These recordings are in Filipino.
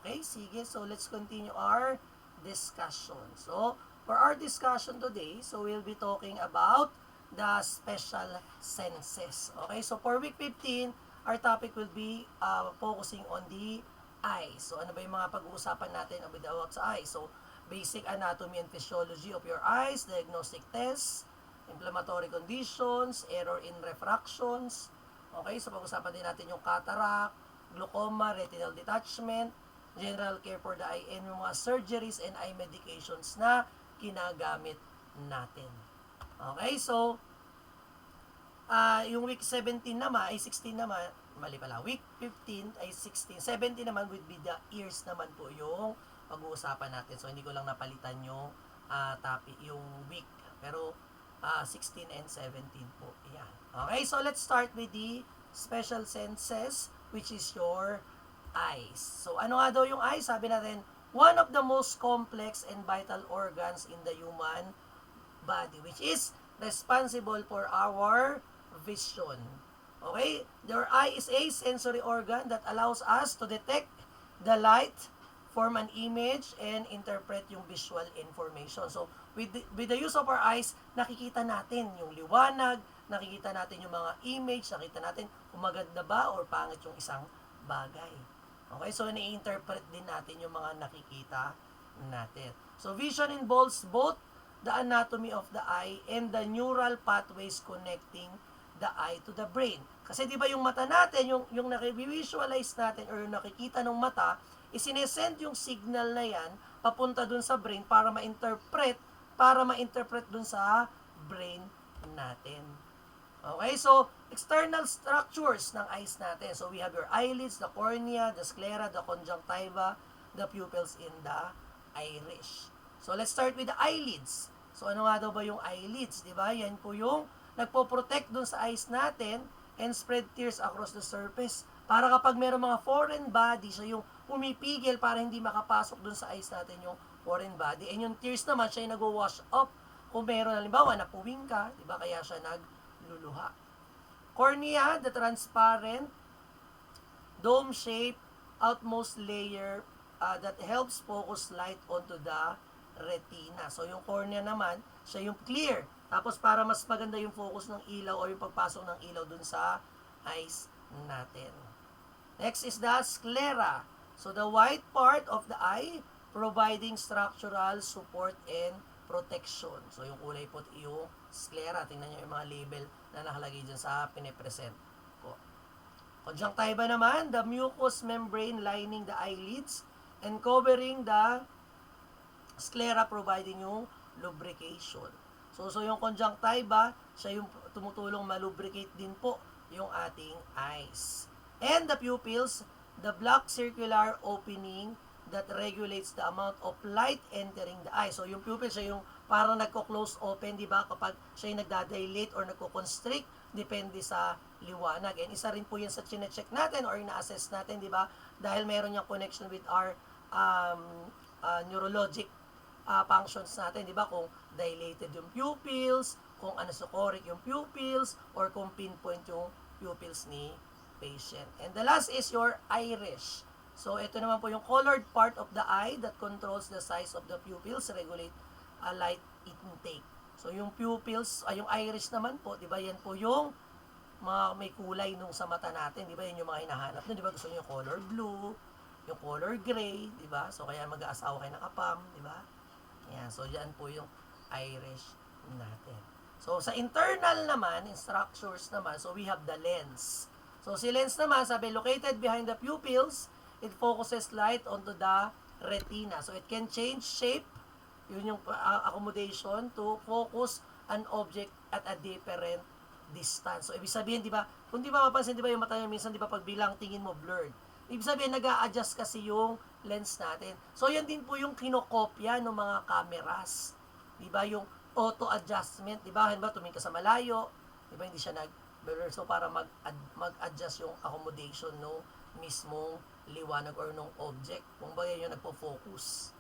Okay, sige. So, let's continue our discussion. So, for our discussion today, so we'll be talking about the special senses. Okay, so for week 15, our topic will be focusing on the eyes. So, ano ba yung mga pag-uusapan natin about sa eyes? So, basic anatomy and physiology of your eyes, diagnostic tests, inflammatory conditions, error in refractions. Okay, so pag-usapan din natin yung cataract, glaucoma, retinal detachment, general care for the eye, and yung mga surgeries and eye medications na ginagamit natin. Okay, so yung week 17 naman, ay 16 naman, mali pala, week 15 ay 16, 17 naman would be the ears naman po yung pag-uusapan natin. So, hindi ko lang napalitan yung topic, yung week. Pero, 16 and 17 po. Yan. Okay, so let's start with the special senses, which is your eyes. So, ano nga daw yung eyes? Sabi natin, one of the most complex and vital organs in the human body, which is responsible for our vision. Okay? Your eye is a sensory organ that allows us to detect the light, form an image, and interpret yung visual information. So, with the use of our eyes, nakikita natin yung liwanag, nakikita natin yung mga image, nakikita natin kung maganda ba or pangit yung isang bagay. Okay? So, ni-interpret din natin yung mga nakikita natin. So, vision involves both the anatomy of the eye and the neural pathways connecting the eye to the brain. Kasi di ba yung mata natin, yung naki-visualize natin or yung nakikita ng mata, isinesend yung signal na yan papunta dun sa brain para ma-interpret dun sa brain natin. Okay, so external structures ng eyes natin. So we have your eyelids, the cornea, the sclera, the conjunctiva, the pupils in the iris. So let's start with the eyelids. So ano nga daw ba yung eyelids, di ba? Yan po yung nagpo-protect dun sa eyes natin and spread tears across the surface. Para kapag meron mga foreign body, siya yung pumipigil para hindi makapasok dun sa eyes natin yung foreign body. And yung tears naman, siya yung nag-wash up. Kung meron, halimbawa, napuwing ka, di ba? Kaya siya nagluluha. Cornea, the transparent, dome-shaped, outmost layer that helps focus light onto the retina. So, yung cornea naman, siya yung clear. Tapos, para mas maganda yung focus ng ilaw o yung pagpasok ng ilaw dun sa eyes natin. Next is the sclera. So, the white part of the eye providing structural support and protection. So, yung kulay puti yung sclera. Tingnan nyo yung mga label na nakalagay dyan sa pinipresent ko. Conjunctiva naman, the mucous membrane lining the eyelids and covering the sclera providing yung lubrication. So yung conjunctiva, siya yung tumutulong malubricate din po yung ating eyes. And the pupils, the black circular opening that regulates the amount of light entering the eye. So yung pupil, siya yung parang nagko-close open, di ba? Kapag siya yung nagdadilate or nagko-constrict, depende sa liwanag. And isa rin po yan sa chine-check natin or ina-assess natin, di ba? Dahil meron yung connection with our neurologic functions natin, di ba? Kung dilated yung pupils, kung anosocoric yung pupils, or kung pinpoint yung pupils ni patient. And the last is your iris. So, ito naman po yung colored part of the eye that controls the size of the pupils, regulate light intake. So, yung pupils, yung iris naman po, di ba, yan po yung mga may kulay nung sa mata natin, di ba, yun yung mga hinahanap nun, di ba, gusto nyo yung color blue, yung color gray, di ba, so kaya mag-aasawa kayo ng kapam, di ba, yan, so yan po yung iris natin. So, sa internal naman, in structures naman, so we have the lens. So, si lens naman, sabi, located behind the pupils, it focuses light onto the retina. So, it can change shape, yun yung accommodation to focus an object at a different distance. So, ibig sabihin, di ba, kung di ba mapansin, di ba yung mata nyo, minsan, di ba, pag bilang tingin mo blurred. Ibig sabihin, nag-a-adjust kasi yung lens natin. So, yan din po yung kinokopya ng mga cameras. Di ba, yung auto adjustment, di ba, halimbawa, tumingin ka sa malayo, di ba, hindi siya nag-blur. So, para mag-adjust yung accommodation no mismong liwanag or nung object. Kung ba yan yung nagpo-focus.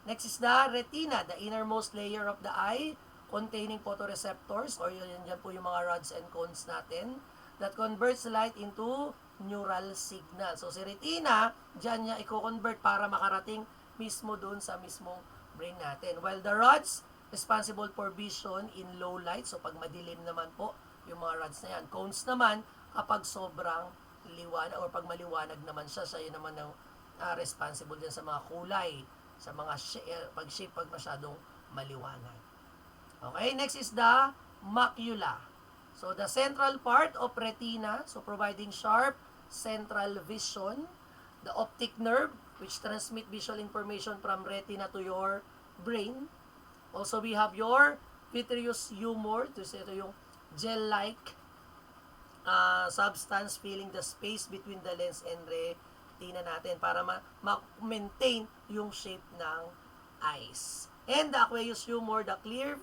Next is the retina, the innermost layer of the eye, containing photoreceptors, or yan po yung mga rods and cones natin, that converts light into neural signal. So si retina, dyan niya i-convert para makarating mismo doon sa mismong brain natin. While the rods, responsible for vision in low light. So pag madilim naman po, yung mga rods na yan. Cones naman, kapag sobrang liwanag or pag maliwanag naman siya, siya naman ang responsible din sa mga kulay, sa mga pag-shape pag masyadong maliwanag. Okay, next is the macula. So the central part of retina, so providing sharp central vision. The optic nerve, which transmit visual information from retina to your brain. Also, we have your vitreous humor, ito yung gel-like substance filling the space between the lens and retina natin para ma-maintain yung shape ng eyes. And the aqueous humor, the clear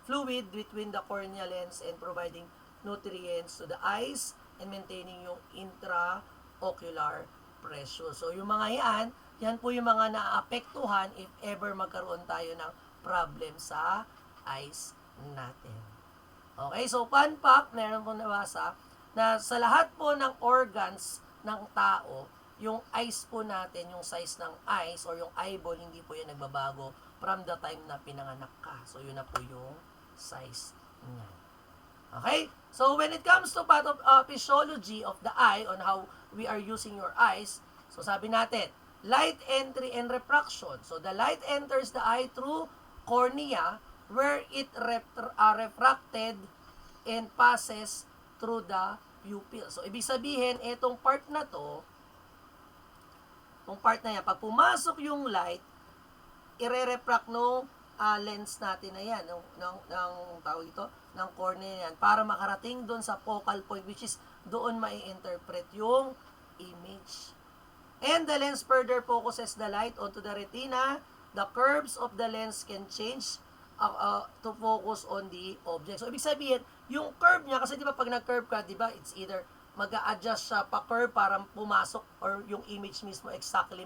fluid between the cornea lens and providing nutrients to the eyes and maintaining yung intraocular pressure. So, yung mga yan po yung mga naapektuhan if ever magkaroon tayo ng problem sa eyes natin. Okay, so fun fact, meron pong nabasa na sa lahat po ng organs ng tao, yung eyes po natin, yung size ng eyes or yung eyeball, hindi po yan nagbabago from the time na pinanganak ka. So, yun na po yung size niya. Okay? So, when it comes to physiology of the eye on how we are using your eyes, so sabi natin, light entry and refraction. So, the light enters the eye through cornea where it refracted and passes through the pupil. So, ibig sabihin, itong part na to, itong part na yan, pag pumasok yung light, ire-refract nung lens natin na yan, tawag ito, ng cornea yan, para makarating doon sa focal point, which is doon mai-interpret yung image. And the lens further focuses the light onto the retina. The curves of the lens can change to focus on the object. So, ibig sabihin, yung curve niya, kasi di ba pag nag-curve ka, di ba, it's either mag-a-adjust siya pa-curve para pumasok or yung image mismo exactly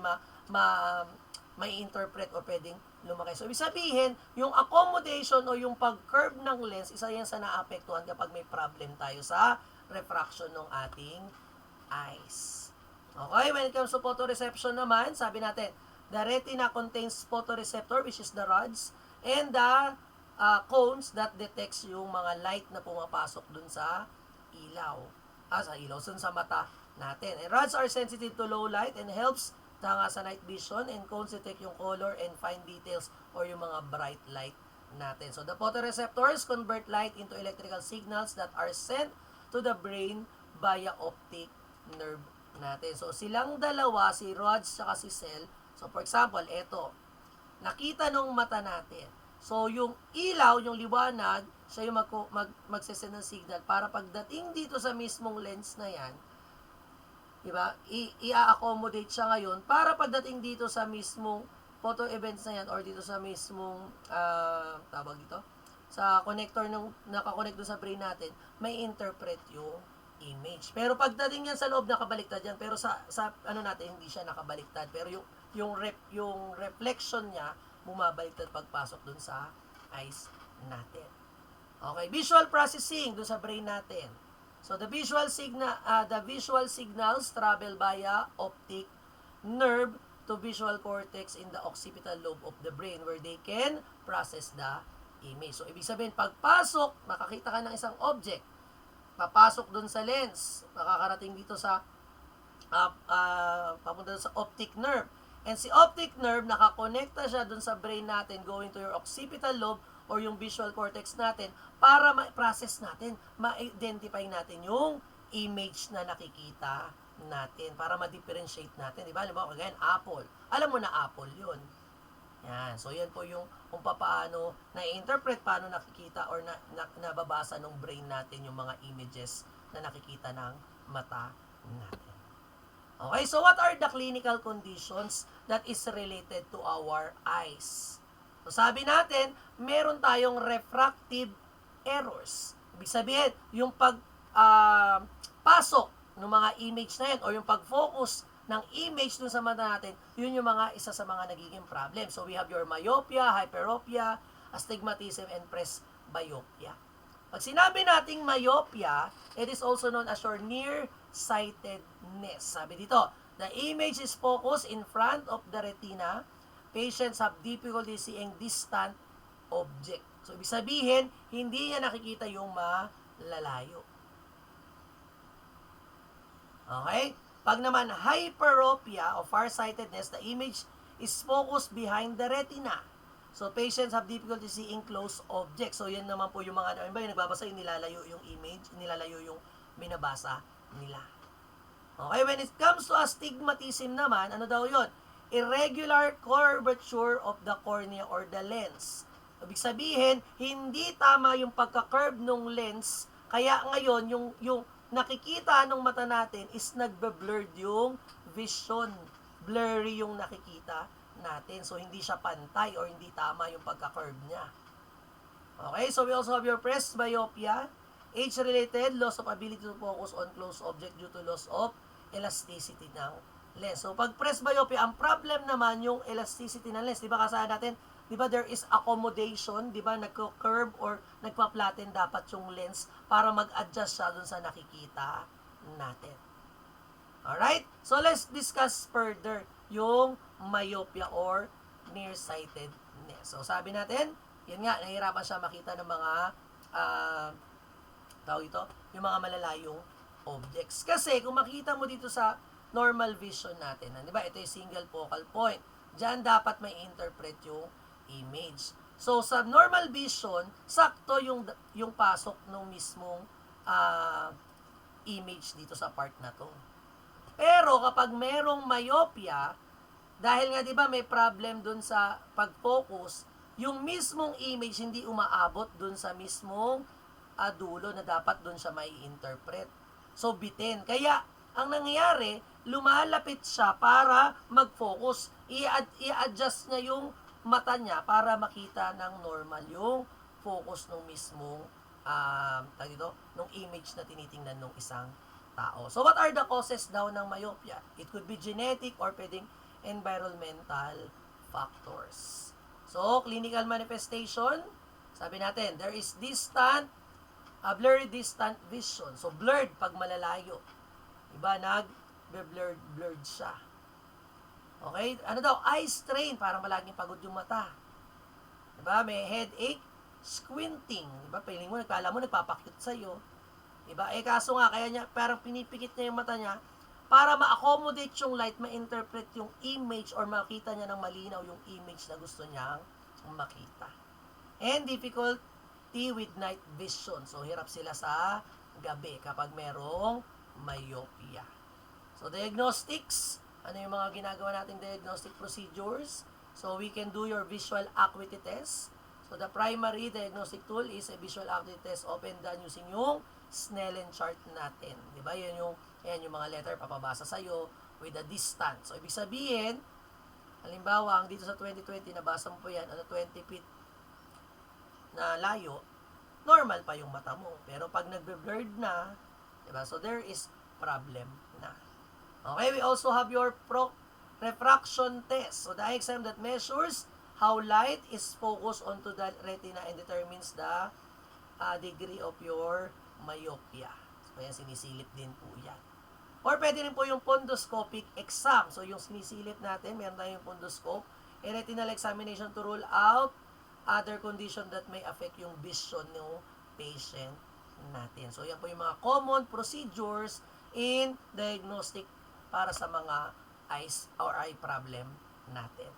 may interpret o pwedeng lumaki. So, ibig sabihin, yung accommodation o yung pag-curve ng lens, isa yan sa naapektuhan kapag may problem tayo sa refraction ng ating eyes. Okay, when it comes to photoreception naman, sabi natin, the retina contains photoreceptor, which is the rods, and the cones that detects yung mga light na pumapasok dun sa ilaw. Sa mata natin. And rods are sensitive to low light and helps sa night vision, and cones detect yung color and fine details or yung mga bright light natin. So, the photoreceptors convert light into electrical signals that are sent to the brain via optic nerve natin. So, silang dalawa, si rods at si cell. So, for example, ito, nakita nung mata natin. So, yung ilaw, yung liwanag, siya yung magsesend ng signal para pagdating dito sa mismong lens na yan, diba, i-accommodate siya ngayon para pagdating dito sa mismong photo events na yan or dito sa mismong, tawag dito, sa connector nung nakakonect doon sa brain natin, may interpret yung image. Pero pagdating yan sa loob, nakabaliktad yan. Pero sa ano natin, hindi siya nakabaliktad. Pero yung reflection niya, bumabaliktad pagpasok dun sa eyes natin. Okay, visual processing dun sa brain natin. So the visual signals travel via optic nerve to visual cortex in the occipital lobe of the brain where they can process the image. So ibig sabihin, pagpasok, makakita ka ng isang object, papasok dun sa lens, makakarating dito sa papunta dun sa optic nerve. And si optic nerve, nakakonekta siya dun sa brain natin going to your occipital lobe or yung visual cortex natin para ma-process natin, ma-identify natin yung image na nakikita natin para ma-differentiate natin. Diba? Alam mo, again, apple. Alam mo na apple yun. Yan. So, yan po yung kung paano na-interpret, paano nakikita or nababasa ng brain natin yung mga images na nakikita ng mata natin. Okay, so what are the clinical conditions that is related to our eyes? So, sabi natin, meron tayong refractive errors. Ibig sabihin, yung pasok ng mga image na yan o yung pag-focus ng image dun sa mata natin, yun yung isa sa mga nagiging problem. So, we have your myopia, hyperopia, astigmatism, and presbyopia. Pag sinabi nating myopia, it is also known as your near nearsightedness. Sabi dito, the image is focused in front of the retina. Patients have difficulty seeing distant object. So, ibig sabihin, hindi niya nakikita yung malalayo. Okay? Pag naman hyperopia o farsightedness, the image is focused behind the retina. So, patients have difficulty seeing close objects. So, yan naman po yung mga, yung nagbabasa, yung nilalayo yung image, nilalayo yung binabasa nila. Okay, when it comes to astigmatism naman, ano daw yun? Irregular curvature of the cornea or the lens. Ibig sabihin, hindi tama yung pagka-curve ng lens, kaya ngayon, yung nakikita ng mata natin is nagbe-blurred yung vision. Blurry yung nakikita natin. So, hindi siya pantay or hindi tama yung pagka-curve niya. Okay, so we also have your presbyopia, age-related, loss of ability to focus on close object due to loss of elasticity ng lens. So, pag presbyopia, ang problem naman yung elasticity ng lens. Diba kasahan natin, diba there is accommodation, diba nagko-curve or nagpa-flatten dapat yung lens para mag-adjust siya dun sa nakikita natin. Alright? So, let's discuss further yung myopia or nearsightedness. So, sabi natin, yun nga, nahihirapan siya makita ng mga tawag ito, yung mga malalayong objects. Kasi, kung makita mo dito sa normal vision natin, di ba, ito yung single focal point. Diyan dapat may interpret yung image. So, sa normal vision, sakto yung pasok ng mismong image dito sa part na to. Pero, kapag merong myopia, dahil nga, di ba, may problem dun sa pag-focus, yung mismong image hindi umaabot dun sa mismong dulo na dapat dun siya may interpret. So, bitin. Kaya, ang nangyayari, lumalapit siya para mag-focus. I-adjust niya yung mata niya para makita ng normal yung focus ng mismong nung image na tinitingnan ng isang tao. So, what are the causes daw ng myopia? It could be genetic or pwedeng environmental factors. So, clinical manifestation, sabi natin, there is blurry distant vision. So, blurred pag malalayo. Diba, blurred siya. Okay? Ano daw? Eye strain, parang malaging pagod yung mata. Diba? May headache, squinting. Diba? Piling mo, nagpala mo, nagpapakit sa'yo. Diba? Kaso nga, kaya niya, parang pinipikit niya yung mata niya para ma-accommodate yung light, ma-interpret yung image or makita niya ng malinaw yung image na gusto niyang makita. And difficulty with night vision. So, hirap sila sa gabi kapag merong myopia. So, diagnostics. Ano yung mga ginagawa nating diagnostic procedures? So, we can do your visual acuity test. So, the primary diagnostic tool is a visual acuity test often done using yung Snellen chart natin. Diba? Yan yung mga letter papabasa sa'yo with a distance. So, ibig sabihin, halimbawa, dito sa 2020, nabasa mo po yan, 20 feet na layo, normal pa yung mata mo. Pero pag nagbe-blurred na, diba? So, there is problem na. Okay, we also have your refraction test. So, the eye exam that measures how light is focused onto the retina and determines the degree of your myopia. So, yan, sinisilip din po yan. Or pwede rin po yung fundoscopic exam. So, yung sinisilip natin, meron tayong fundoscope, a retinal examination to rule out other condition that may affect yung vision ng patient natin. So, yan po yung mga common procedures in diagnostic para sa mga eyes or eye problem natin.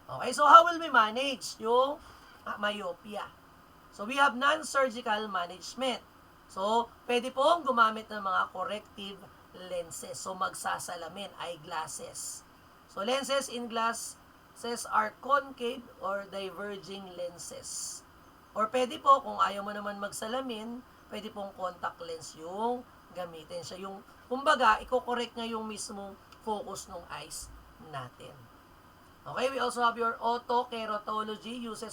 Okay, so how will we manage yung myopia? So, we have non-surgical management. So, pwede pong gumamit ng mga corrective lenses. So, magsasalamin, eyeglasses. So, lenses in glasses are concave or diverging lenses. Or pwede po, kung ayaw mo naman magsalamin, pwede pong contact lens yung gamitin siya. Yung, kumbaga, i-correct nga yung mismong focus ng eyes natin. Okay, we also have your autokeratology, use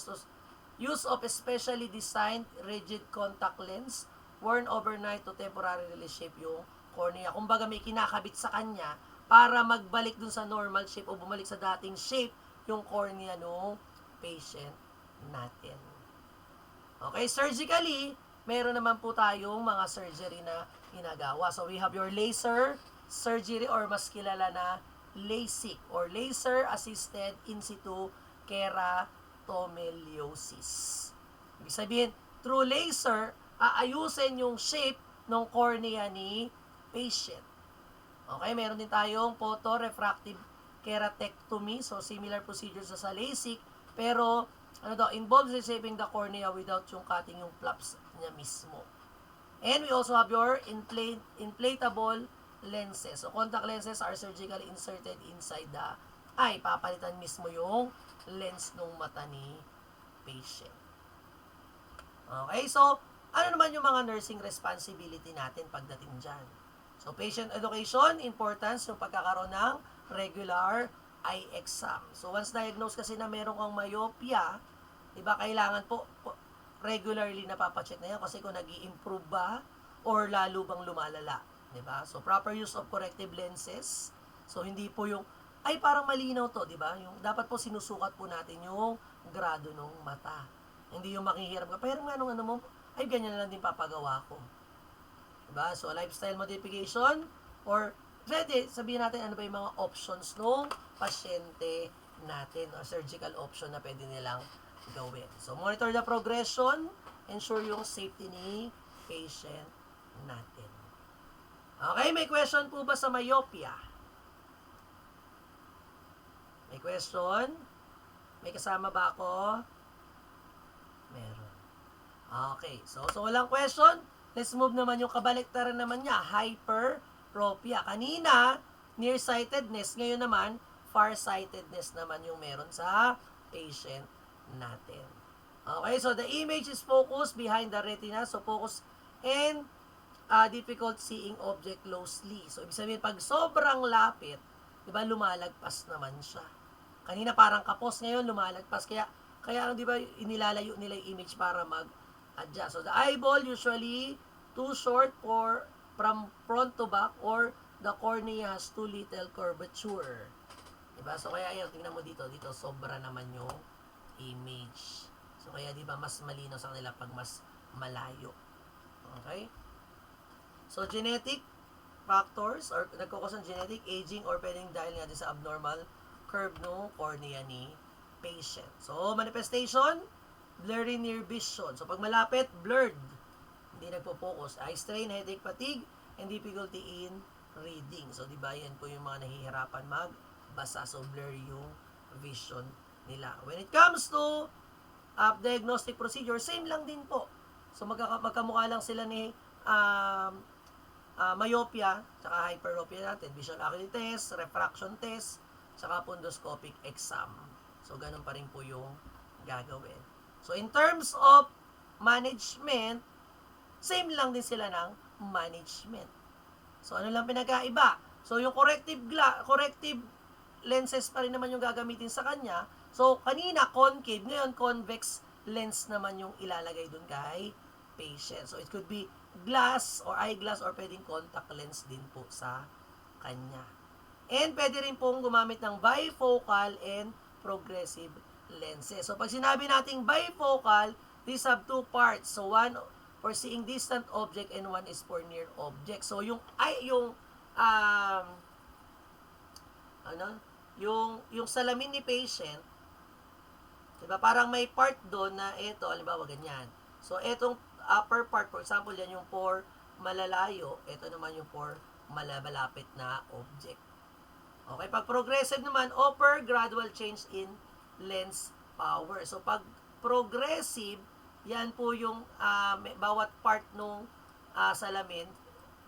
of a specially designed rigid contact lens worn overnight to temporarily shape yung cornea. Kumbaga may kinakabit sa kanya para magbalik dun sa normal shape o bumalik sa dating shape yung cornea ng patient natin. Okay, surgically, meron naman po tayong mga surgery na ginagawa. So we have your laser surgery or mas kilala na LASIK or laser assisted in situ keratomeliosis. Ibig sabihin, through laser, aayusin yung shape ng cornea ni patient. Okay, meron din tayong photorefractive keratectomy. So, similar procedure sa LASIK. Pero, involves reshaping the cornea without yung cutting yung flaps niya mismo. And we also have your inflatable lenses. So, contact lenses are surgically inserted inside the eye. Papalitan mismo yung lens ng mata ni patient. Okay, so, ano naman yung mga nursing responsibility natin pagdating dyan? So, patient education, importance yung pagkakaroon ng regular eye exam. So, once diagnosed kasi na meron kang myopia, diba, kailangan po regularly napapacheck na yan kasi kung nag-i-improve ba or lalo bang lumalala. Diba? So, proper use of corrective lenses. So, hindi po yung, ay parang malinaw to, diba? Yung, dapat po sinusukat po natin yung grado ng mata. Hindi yung makihirap ka, pero nga nung ano mo, ay ganyan na lang din papagawa ko. Diba? So, lifestyle modification or pwede, sabihin natin ano ba yung mga options ng pasyente natin o surgical option na pwede nilang gawin. So, monitor the progression, ensure yung safety ni patient natin. Okay, may question po ba sa myopia? May question? May kasama ba ako? Meron. Okay, so walang question. Let's move naman yung kabaliktaran naman niya, hyperopia. Kanina, nearsightedness. Ngayon naman, farsightedness naman yung meron sa patient natin. Okay, so the image is focused behind the retina. So focus and difficult seeing object closely. So ibig sabihin, pag sobrang lapit, di ba, lumalagpas naman siya. Kanina parang kapos, ngayon lumalagpas. Kaya di ba, inilalayo nila yung image para mag-adjust. So the eyeball usually too short or from front to back or the cornea has too little curvature. Diba? So kaya ayun, tingnan mo dito sobra naman yung image. So kaya di ba mas malinaw sa kanila pag mas malayo. Okay? So genetic factors or nagkukos ng genetic aging or pwedeng dahil nga din sa abnormal curve no cornea ni patient. So manifestation, blurry near vision. So pag malapit, blurred. Hindi nagpo-focus. Eye strain, headache, fatigue, and difficulty in reading. So di ba yan po yung mga nahihirapan magbasa. So blurry yung vision nila. When it comes to diagnostic procedure, same lang din po. So magkamukha lang sila ni myopia, tsaka hyperopia natin, visual acuity test, refraction test, tsaka fundoscopic exam. So ganun pa rin po yung gagawin. So in terms of management, same lang din sila ng management. So ano lang pinagkaiba? So yung corrective lenses pa rin naman yung gagamitin sa kanya. So kanina concave, ngayon convex lens naman yung ilalagay dun kay patient. So it could be glass or eyeglass or pwedeng contact lens din po sa kanya. And pwede rin pong gumamit ng bifocal and progressive lenses. So pag sinabi nating bifocal, these have two parts. So one for seeing distant object and one is for near object. So yung yung salamin ni patient, diba, parang may part doon na ito, halimbawa ganyan. So etong upper part, for example, yan yung for malalayo, ito naman yung for malapit na object. Okay, pag progressive naman, upper gradual change in lens power. So pag progressive, yan po yung bawat part nung salamin,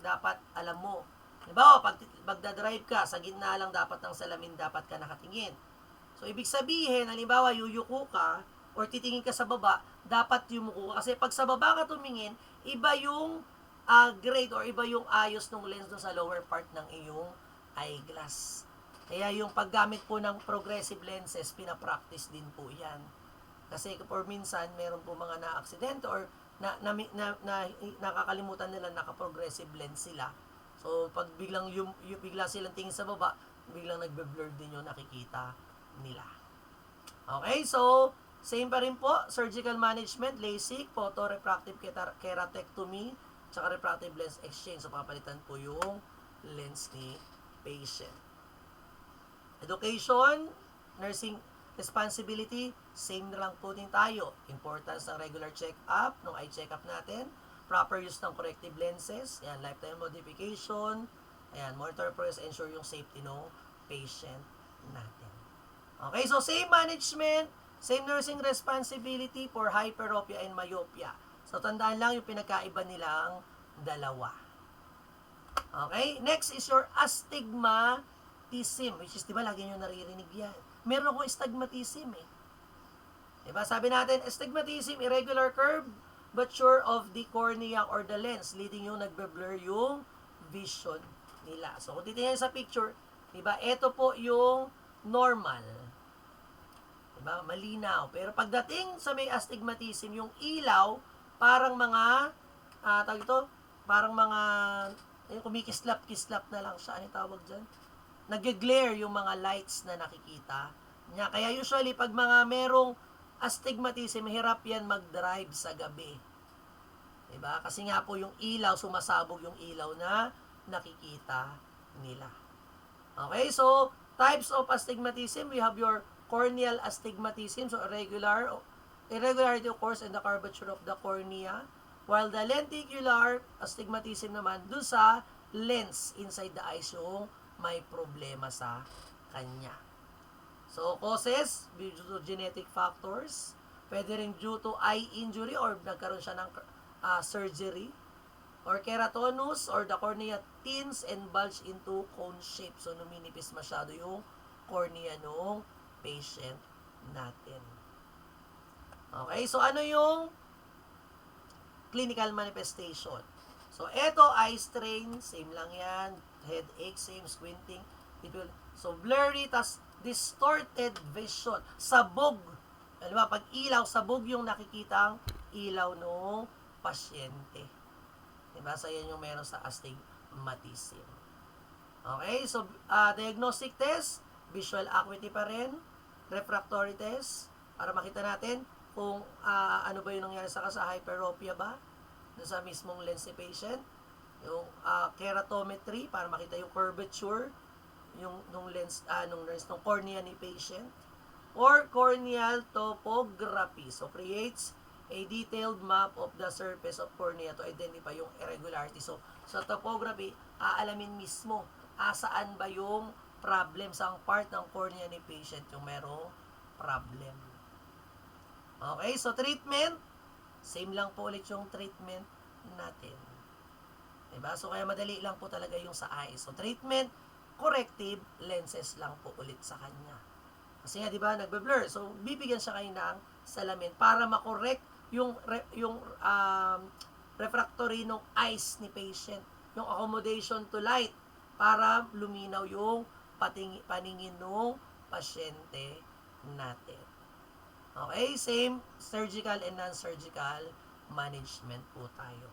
dapat alam mo. Halimbawa, pag magdadrive ka, sa gitna lang dapat ng salamin, dapat ka nakatingin. So, ibig sabihin, halimbawa, yuyuko ka, or titingin ka sa baba, dapat yumuko ka. Kasi pag sa baba ka tumingin, iba yung grade or iba yung ayos ng lens doon sa lower part ng iyong eyeglass. Kaya yung paggamit po ng progressive lenses, pinapractice din po yan. Kasi for minsan, meron po mga na-aksidente or nakakalimutan nila naka-progressive lens sila. So, pag bigla silang tingin sa baba, biglang nagbe-blur din yung nakikita nila. Okay, so, same pa rin po, surgical management, LASIK, photorefractive keratectomy, tsaka refractive lens exchange. So, papalitan po yung lens ni patient. Education, nursing responsibility, same na lang po din tayo. Importance ng regular check-up, ng eye check-up natin, proper use ng corrective lenses, ayan, lifetime modification, ayan, monitor progress, ensure yung safety ng patient natin. Okay, so same management, same nursing responsibility for hyperopia and myopia. So, tandaan lang yung pinagkaiba nilang dalawa. Okay, next is your astigmatism, which is, di ba, lagi nyo naririnig yan. Meron akong astigmatism eh. Diba? Sabi natin, astigmatism, irregular curvature of the cornea or the lens, leading yung nagbe-blur yung vision nila. So, kung titingnan sa picture, diba, ito po yung normal. Diba? Malinaw. Pero pagdating sa may astigmatism, yung ilaw, parang mga, parang mga, kumikislap-kislap na lang siya. Ano tawag dyan? Nag-glare yung mga lights na nakikita niya. Kaya usually, pag mga merong astigmatism, mahirap yan mag-drive sa gabi. Diba? Kasi nga po yung ilaw, sumasabog yung ilaw na nakikita nila. Okay, so, types of astigmatism, we have your corneal astigmatism, so irregularity of course in the curvature of the cornea, while the lenticular astigmatism naman, dun sa lens inside the eyes yung may problema sa kanya. So, causes, due to genetic factors, pwede rin due to eye injury or nagkaroon siya ng surgery, or keratonus, or the cornea thins and bulge into cone shape. So, numinipis masyado yung cornea ng patient natin. Okay, so ano yung clinical manifestation? So, eto, eye strain, same lang yan, headache, same, squinting, so blurry, tas distorted vision, sabog, alam ba, pag ilaw, sabog yung nakikitang ilaw ng pasyente. Diba? So, yan yung meron sa astigmatism. Okay, so, diagnostic test, visual acuity pa rin, refractory test, para makita natin kung ano ba yung nangyari sa hyperopia ba, sa mismong lens ni patient, yung keratometry para makita yung curvature nung lens nung cornea ni patient, or corneal topography, so creates a detailed map of the surface of cornea to identify yung irregularity. So sa topography, aalamin mismo saan ba yung problem sa part ng cornea ni patient yung merong problem. Okay, so treatment, same lang po ulit yung treatment natin. Diba? So, kaya madali lang po talaga yung sa eyes. So, treatment, corrective lenses lang po ulit sa kanya. Kasi nga, diba, nagbe-blur. So, bibigyan siya kayo ng salamin para makorek yung refractory ng eyes ni patient. Yung accommodation to light para luminaw yung paningin ng pasyente natin. Okay, same surgical and non-surgical management po tayo.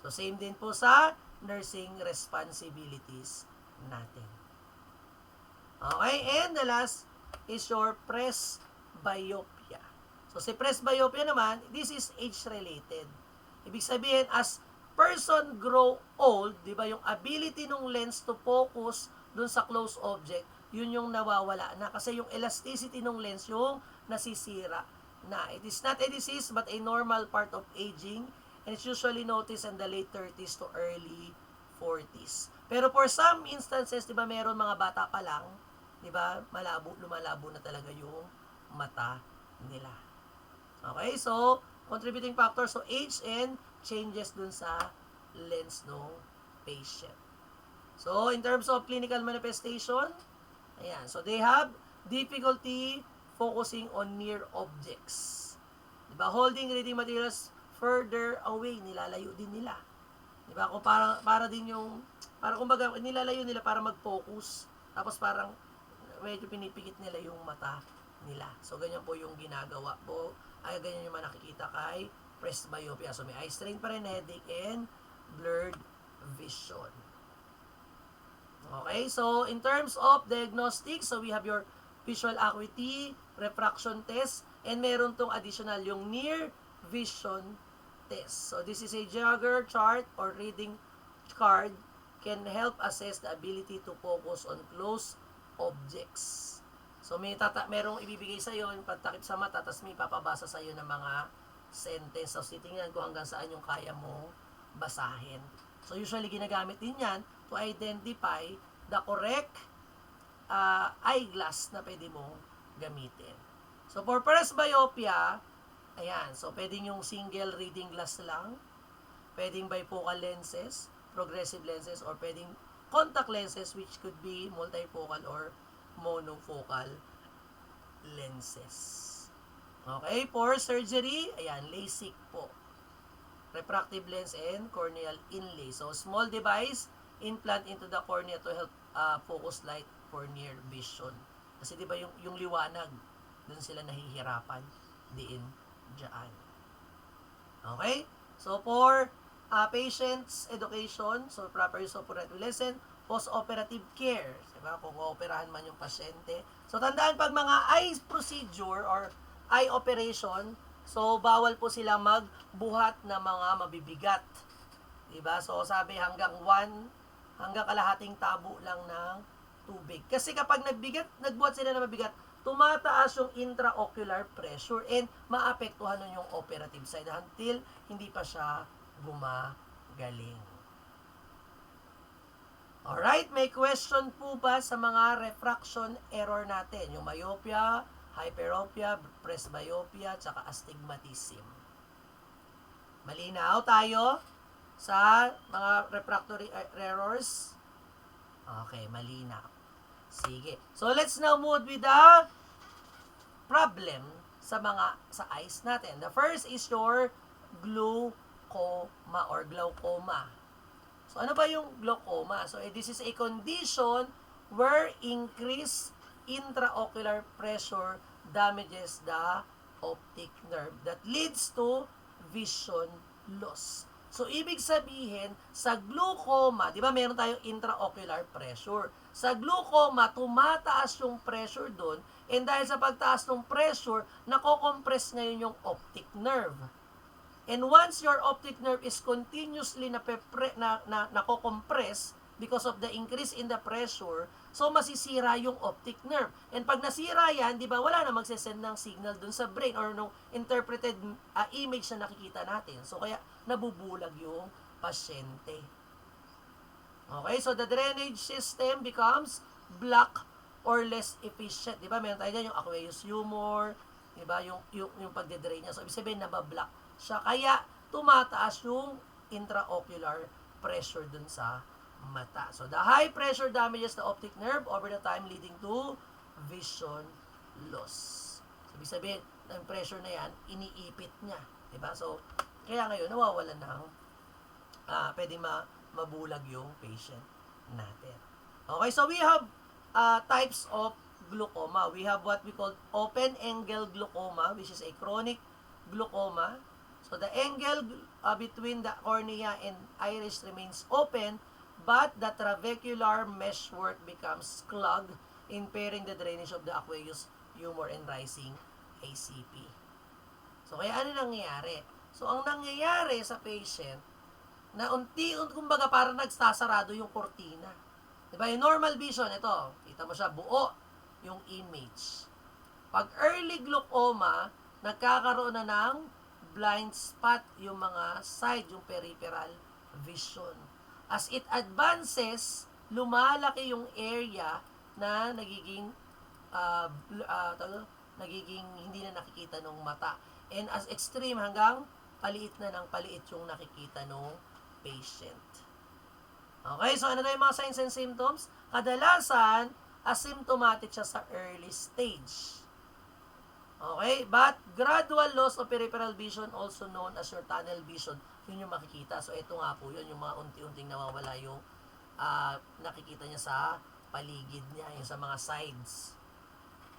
So, same din po sa nursing responsibilities natin. Okay, and the last is your presbyopia. So, si presbyopia naman, this is age-related. Ibig sabihin, as person grow old, di ba, yung ability ng lens to focus dun sa close object, yun yung nawawala na. Kasi yung elasticity ng lens yung nasisira na. It is not a disease, but a normal part of aging, and it's usually noticed in the late 30s to early 40s. Pero for some instances, di ba, meron mga bata pa lang, di ba, lumalabo na talaga yung mata nila. Okay, so, contributing factor, so age and changes dun sa lens ng patient. So, in terms of clinical manifestation, ayan, so they have difficulty focusing on near objects. Diba? Holding reading materials further away, nilalayo din nila. Diba? Kung para din yung, para kumbaga, nilalayo nila para mag-focus. Tapos parang medyo pinipikit nila yung mata nila. So, ganyan po yung ginagawa po. Ay, ganyan yung nakikita kay presbyopia. So, may eye strain pa rin, headache, and blurred vision. Okay, so in terms of diagnostics, so we have your visual acuity, refraction test, and meron tong additional yung near vision test. So this is a Jagger chart or reading card can help assess the ability to focus on close objects. So merong ibibigay sa iyo yung pagtakip sa mata, tapos may papabasa sa iyo ng mga sentence. So titingnan ko hanggang saan yung kaya mong basahin. So usually ginagamit din yan to identify the correct eyeglass na pwede mong gamitin. So for presbyopia, ayan, so pwedeng yung single reading glass lang, pwedeng bifocal lenses, progressive lenses, or pwedeng contact lenses which could be multifocal or monofocal lenses. Okay, for surgery, ayan, LASIK po. Refractive lens and corneal inlay. So, small device, implant into the cornea to help focus light for near vision. Kasi di ba yung liwanag, dun sila nahihirapan diin dyan. Okay? So, for patient's education, so proper use of corrective lesson, post-operative care, diba? Kung ooperahan man yung pasyente. So, tandaan pag mga eye procedure or eye operation, so bawal po silang magbuhat ng mga mabibigat. Diba? So, sabi hanggang kalahating tabo lang ng tubig. Kasi kapag nagbuhat sila ng mabigat, tumataas yung intraocular pressure and maapektuhan nun yung operative side until hindi pa siya gumagaling. Alright, may question po ba sa mga refraction error natin? Yung myopia, hyperopia, presbyopia, tsaka astigmatism. Malinaw tayo sa mga refractory errors? Okay, malinaw. Sige. So, let's now move with the problem sa eyes natin. The first is your glaucoma or glaucoma. So, ano ba yung glaucoma? So, this is a condition where increased intraocular pressure damages the optic nerve that leads to vision loss. So, ibig sabihin, sa glaucoma, di ba meron tayong intraocular pressure. Sa glaucoma, tumataas yung pressure doon, and dahil sa pagtaas ng pressure, nako-compress ngayon yung optic nerve. And once your optic nerve is continuously nako-compress because of the increase in the pressure, so masisira yung optic nerve. And pag nasira yan, di ba, wala na magsesend ng signal dun sa brain or no interpreted image na nakikita natin. So kaya nabubulag yung pasyente. Okay, so the drainage system becomes blocked or less efficient. Di ba, meron tayo dyan yung aqueous humor, di ba, yung pagde-drain niya. So ibig sabihin, nabablock siya. Kaya tumataas yung intraocular pressure dun sa mata. So, the high pressure damages the optic nerve over the time leading to vision loss. So, ibig sabihin, yung pressure na yan, iniipit niya. Diba? So, kaya ngayon, nawawalan ng pwedeng mabulag yung patient natin. Okay, so we have types of glaucoma. We have what we call open-angle glaucoma, which is a chronic glaucoma. So, the angle between the cornea and iris remains open, but the trabecular meshwork becomes clogged, impairing the drainage of the aqueous humor and rising ACP. So, kaya ano nangyayari? So, ang nangyayari sa patient, na kumbaga parang nagsasarado yung kortina. Diba? Yung normal vision, ito, kita mo siya, buo yung image. Pag early glaucoma, nagkakaroon na ng blind spot yung mga side, yung peripheral vision. As it advances, lumalaki yung area na nagiging hindi na nakikita ng mata. And as extreme, hanggang paliit na ng paliit yung nakikita ng patient. Okay, so ano na yung mga signs and symptoms? Kadalasan, asymptomatic siya sa early stage. Okay, but gradual loss of peripheral vision, also known as your tunnel vision, yun yung makikita. So, ito nga po yun, yung mga unti-unting nawawala yung nakikita niya sa paligid niya, yung sa mga sides.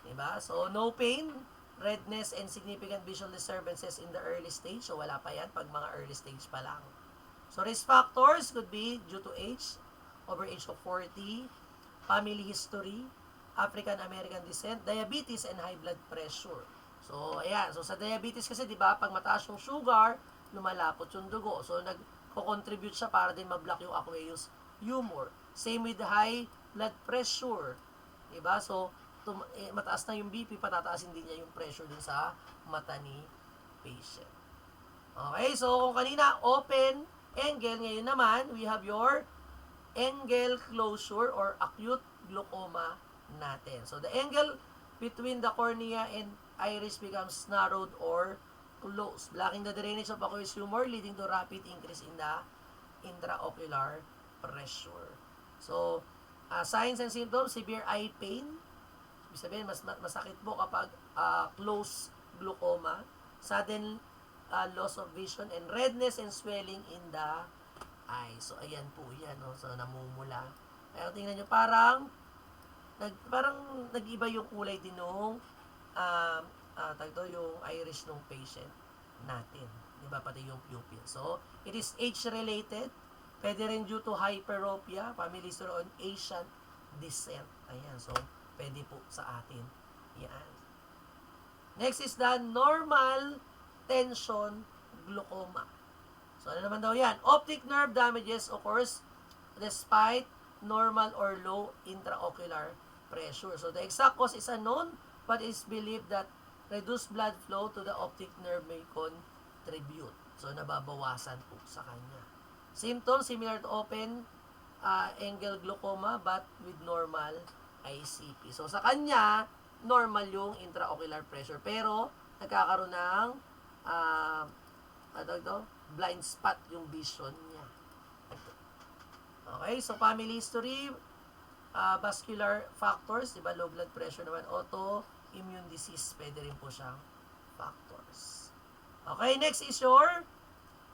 Diba? So, no pain, redness, and significant visual disturbances in the early stage. So, wala pa yan pag mga early stage pa lang. So, risk factors could be due to age, over age of 40, family history, African-American descent, diabetes, and high blood pressure. So, ayan. So, sa diabetes kasi, di ba, pag mataas yung sugar, lumalapot yung dugo. So, nagko-contribute siya para din mag-block yung aqueous humor. Same with high blood pressure. Diba? So, mataas na yung BP, patataasin din niya yung pressure dun sa mata ni patient. Okay, so kung kanina open angle, ngayon naman, we have your angle closure or acute glaucoma natin. So, the angle between the cornea and iris becomes narrowed or closed, blocking the drainage of aqueous humor, leading to rapid increase in the intraocular pressure. So, signs and symptoms, severe eye pain. Ibig sabihin, masakit po kapag close glaucoma, sudden loss of vision, and redness and swelling in the eye. So, ayan po yan. No? So, namumula. Kaya tingnan nyo, parang nag-iba yung kulay din nung yung iris ng patient natin. Diba? Pati yung pupil. So, it is age-related. Pwede rin due to hyperopia, family history on Asian descent. Ayan. So, pwede po sa atin. Yan. Next is the normal tension glaucoma. So, ano naman daw yan? Optic nerve damages occurs despite normal or low intraocular pressure. So, the exact cause is unknown, but it is believed that reduced blood flow to the optic nerve may contribute. So, nababawasan po sa kanya. Symptoms similar to open angle glaucoma but with normal ICP. So, sa kanya, normal yung intraocular pressure. Pero, nagkakaroon ng blind spot yung vision niya. Okay, so family history, vascular factors, diba, low blood pressure naman, autoimmune disease, pwede rin po siyang factors. Okay, next is your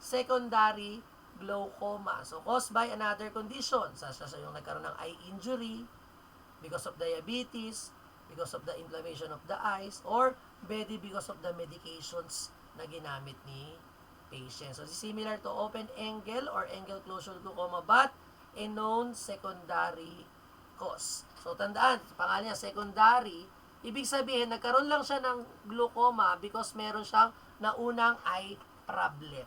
secondary glaucoma. So, caused by another condition, such as yung nagkaroon ng eye injury, because of diabetes, because of the inflammation of the eyes, or maybe because of the medications na ginamit ni patient. So, similar to open angle or angle closure glaucoma, but a known secondary cause. So, tandaan, pangalan niya, secondary, ibig sabihin, nagkaroon lang siya ng glaucoma because meron siyang naunang eye problem.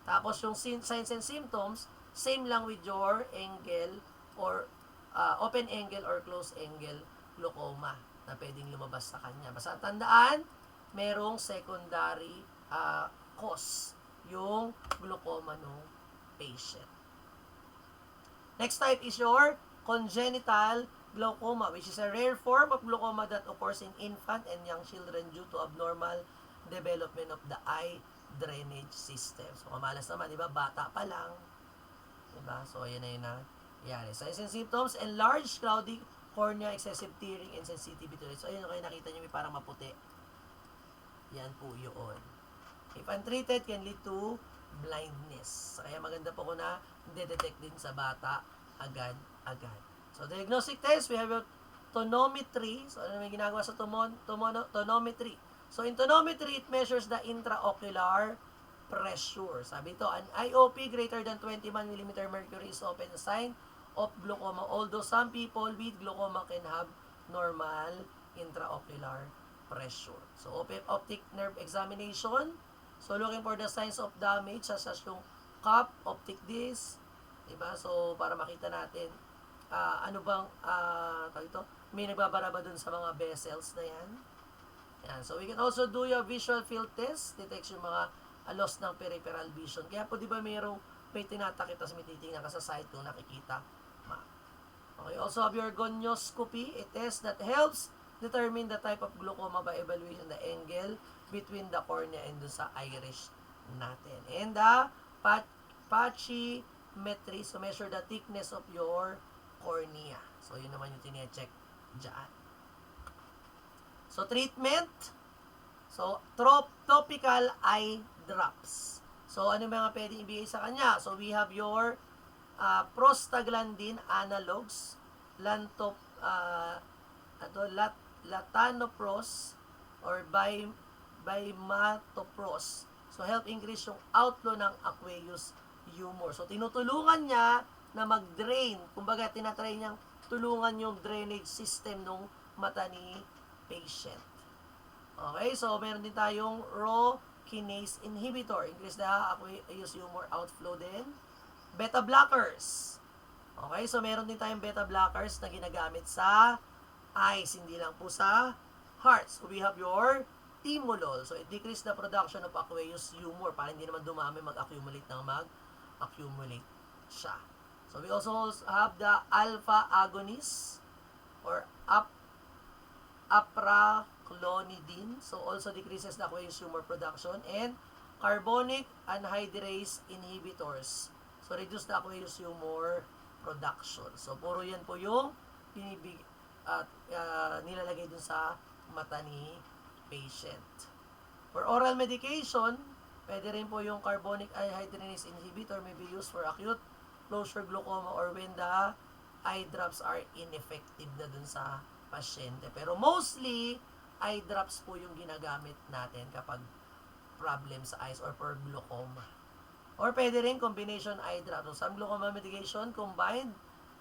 Tapos, yung signs and symptoms, same lang with your angle or open angle or closed angle glaucoma na pwedeng lumabas sa kanya. Basta tandaan, merong secondary cause yung glaucoma ng patient. Next type is your congenital glaucoma, which is a rare form of glaucoma that occurs in infant and young children due to abnormal development of the eye drainage system. So, kamalas naman, di ba? Bata pa lang. Di ba? So, ayan na yun na nangyari. Signs and symptoms, enlarged, cloudy cornea, excessive tearing, and sensitivity to light. So, ayan yung kayo nakita nyo, may parang maputi. Yan po yun. If untreated, can lead to blindness. Kaya maganda po kung na detect din sa bata agad-agad. So, diagnostic test, we have your tonometry. So, ano may ginagawa sa tonometry? So, in tonometry, it measures the intraocular pressure. Sabi ito, an IOP greater than 21 mm mercury is often a sign of glaucoma, although some people with glaucoma can have normal intraocular pressure. So, optic nerve examination. So, looking for the signs of damage, such as yung cup, optic disc, diba? So, para makita natin, ano bang, may nagbabara ba dun sa mga vessels na yan? Yan. So, we can also do your visual field test, detects yung mga loss ng peripheral vision. Kaya po, di ba, may tinatakit, tapos may titingnan ka sa side kung nakikita. Okay, also have your gonioscopy, a test that helps determine the type of glaucoma by evaluation the angle between the cornea and sa iris natin. And the pachymetry, so measure the thickness of your cornea. So, yun naman yung tine-check dyan. So, treatment. So, topical eye drops. So, ano mga pwedeng ibigay sa kanya? So, we have your prostaglandin analogs, latanopros, or bimatopros. So, help increase yung outflow ng aqueous humor. So, tinutulungan niya na mag-drain. Kumbaga, tinatry niyang tulungan yung drainage system ng mata ni patient. Okay, so meron din tayong kinase inhibitor. Increase the aqueous humor outflow din. Beta blockers. Okay, so meron din tayong beta blockers na ginagamit sa eyes, hindi lang po sa heart. So we have your timolol. So it decrease the production of aqueous humor para hindi naman dumami mag-accumulate ng mag-accumulate siya. So we also have the alpha agonist or apraclonidine. So also decreases the aqueous humor production, and carbonic anhydrase inhibitors. So reduce the aqueous humor production. So puro yan po yung nilalagay dun sa mata ni patient. For oral medication, pwede rin po yung carbonic anhydrase inhibitor may be used for acute closure glaucoma or when the eye drops are ineffective na dun sa pasyente. Pero mostly, eye drops po yung ginagamit natin kapag problem sa eyes or for glaucoma. Or pwede rin combination eye drops. So some glaucoma medication combined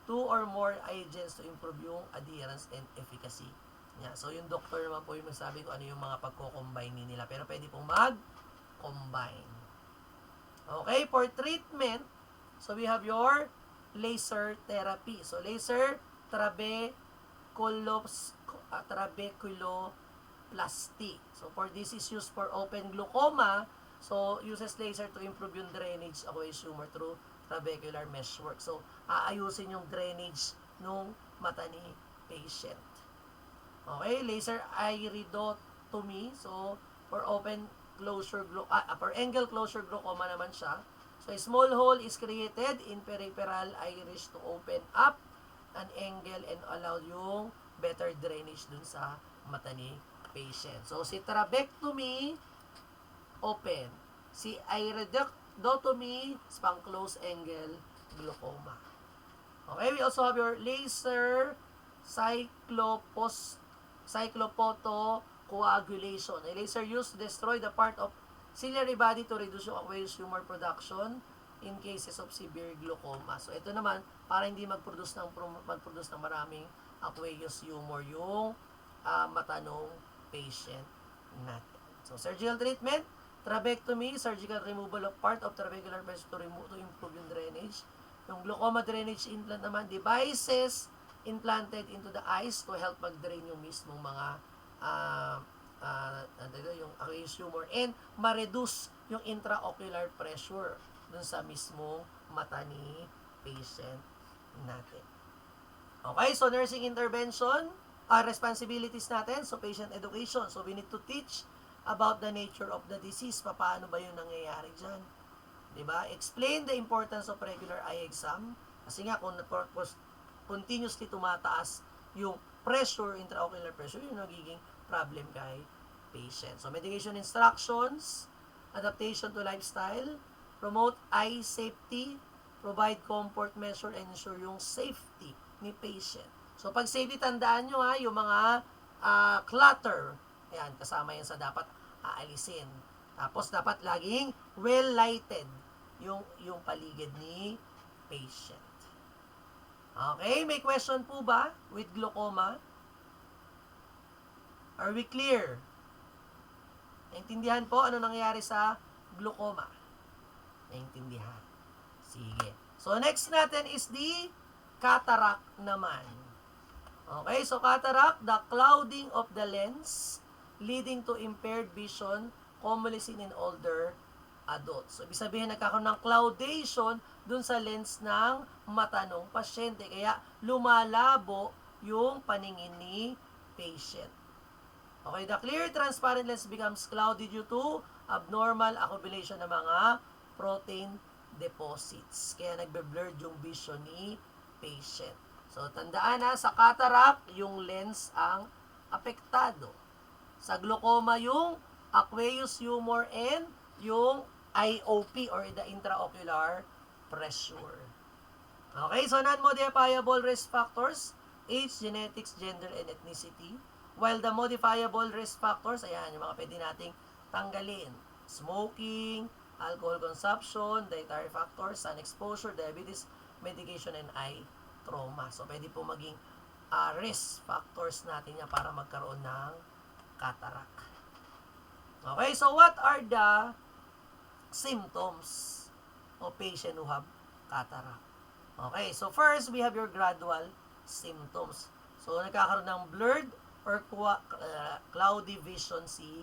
2 or more agents to improve yung adherence and efficacy. Yeah. So yung doctor naman po yung magsabi ko ano yung mga pagko-combine nila. Pero pwede pong mag-combine. Okay, for treatment, so we have your laser therapy. So laser trabeculoplasty. So for this is used for open glaucoma. So uses laser to improve yung drainage aqueous humor through trabecular meshwork. So aayusin yung drainage nung mata ni patient. Okay, laser iridotomy. So for open closure for angle closure glaucoma naman siya. So a small hole is created in peripheral iris to open up an angle and allow yung better drainage dun sa mata ni patient. So si trabectomy, open. Si iridotomy, pang close angle glaucoma. Okay, we also have your laser cyclophotocoagulation. A laser used to destroy the part of ciliary body to reduce yung aqueous humor production in cases of severe glaucoma. So ito naman para hindi magproduce ng maraming aqueous humor yung mata ng patient natin. So surgical treatment, trabectomy, surgical removal of part of trabecular vessel to improve yung drainage. Yung glaucoma drainage implant naman, devices implanted into the eyes to help mag-drain yung mismong mga yung aqueous humor and ma-reduce yung intraocular pressure dun sa mismong mata ni patient natin. Okay, so nursing intervention, responsibilities natin, so patient education. So we need to teach about the nature of the disease, paano ba yung nangyayari dyan. Diba? Explain the importance of regular eye exam. Kasi nga, kung continuously tumataas yung pressure, intraocular pressure, yung nagiging problem kay patient. So, medication instructions, adaptation to lifestyle, promote eye safety, provide comfort measure, and ensure yung safety ni patient. So, pag safety, tandaan nyo yung mga clutter, ayan, kasama yan sa dapat aalisin. Tapos, dapat laging well-lighted yung paligid ni patient. Okay, may question po ba with glaucoma? Are we clear? Naintindihan po ano nangyayari sa glaucoma? Naintindihan. Sige. So, next natin is the cataract naman. Okay, so cataract, the clouding of the lens leading to impaired vision, commonly seen in older adults. So, ibig sabihin, nagkakaroon ng cloudation dun sa lens ng mata ng pasyente. Kaya, lumalabo yung paningin ni patient. Okay, the clear transparent lens becomes cloudy due to abnormal accumulation ng mga protein deposits. Kaya nagbe-blurred yung vision ni patient. So, tandaan sa cataract, yung lens ang apektado. Sa glaucoma, yung aqueous humor and yung IOP or the intraocular pressure. Okay, so non-modifiable risk factors, age, genetics, gender, and ethnicity. While the modifiable risk factors, ayan, yung mga pwede nating tanggalin. Smoking, alcohol consumption, dietary factors, sun exposure, diabetes, medication, and eye trauma. So, pwede po maging risk factors natin yan para magkaroon ng cataract. Okay, so what are the symptoms of patient who have cataract? Okay, so first, we have your gradual symptoms. So, nagkakaroon ng blurred or cloudy vision si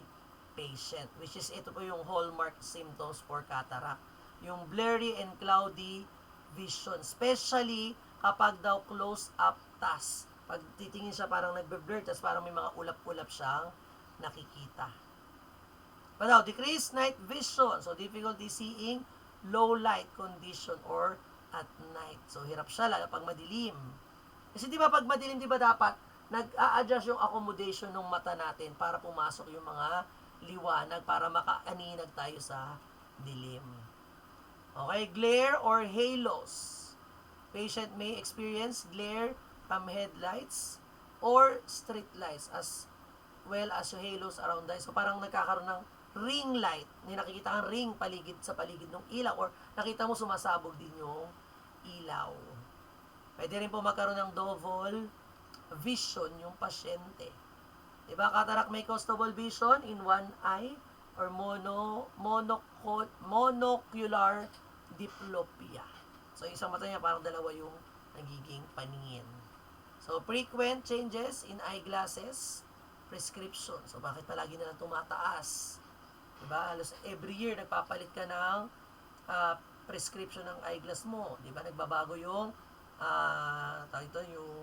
patient, which is ito po yung hallmark symptoms for cataract. Yung blurry and cloudy vision, especially kapag daw close-up task. Pag titingin siya parang nagbe-blur, tapos parang may mga ulap-ulap siyang nakikita. Pa daw, decreased night vision, so difficulty seeing low light condition or at night. So, hirap siya lalo pag madilim. Kasi di ba pag madilim, di ba dapat nag-a-adjust yung accommodation ng mata natin para pumasok yung mga liwanag para makaaninag tayo sa dilim. Okay, glare or halos. Patient may experience glare from headlights or street lights as well as yung halos around the eyes. So parang nagkakaroon ng ring light. May nakikita kang ring paligid sa paligid ng ilaw or nakita mo sumasabog din yung ilaw. Pwede rin po magkaroon ng double vision yung pasyente. Diba, cataract may cause double vision in one eye or monocular diplopia. So, isang mata niya parang dalawa yung nagiging paningin. So, frequent changes in eyeglasses prescription. So, bakit palagi na lang tumataas? Diba, halos every year nagpapalit ka ng prescription ng eyeglass mo. Diba, nagbabago yung yung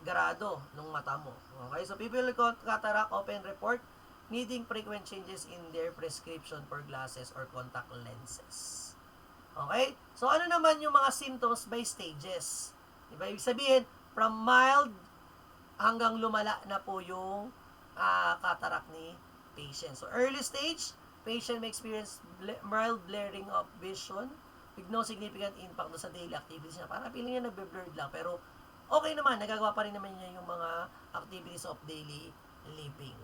grado ng mata mo. Okay, so people with cataract often report needing frequent changes in their prescription for glasses or contact lenses. Okay, so ano naman yung mga symptoms by stages? Diba, ibig sabihin, from mild hanggang lumala na po yung cataract ni patient. So early stage, patient may experience mild blurring of vision with no significant impact sa daily activities niya. Parang feeling niya nagbe-blurred lang, pero okay naman, nagagawa pa rin naman niya yung mga activities of daily living.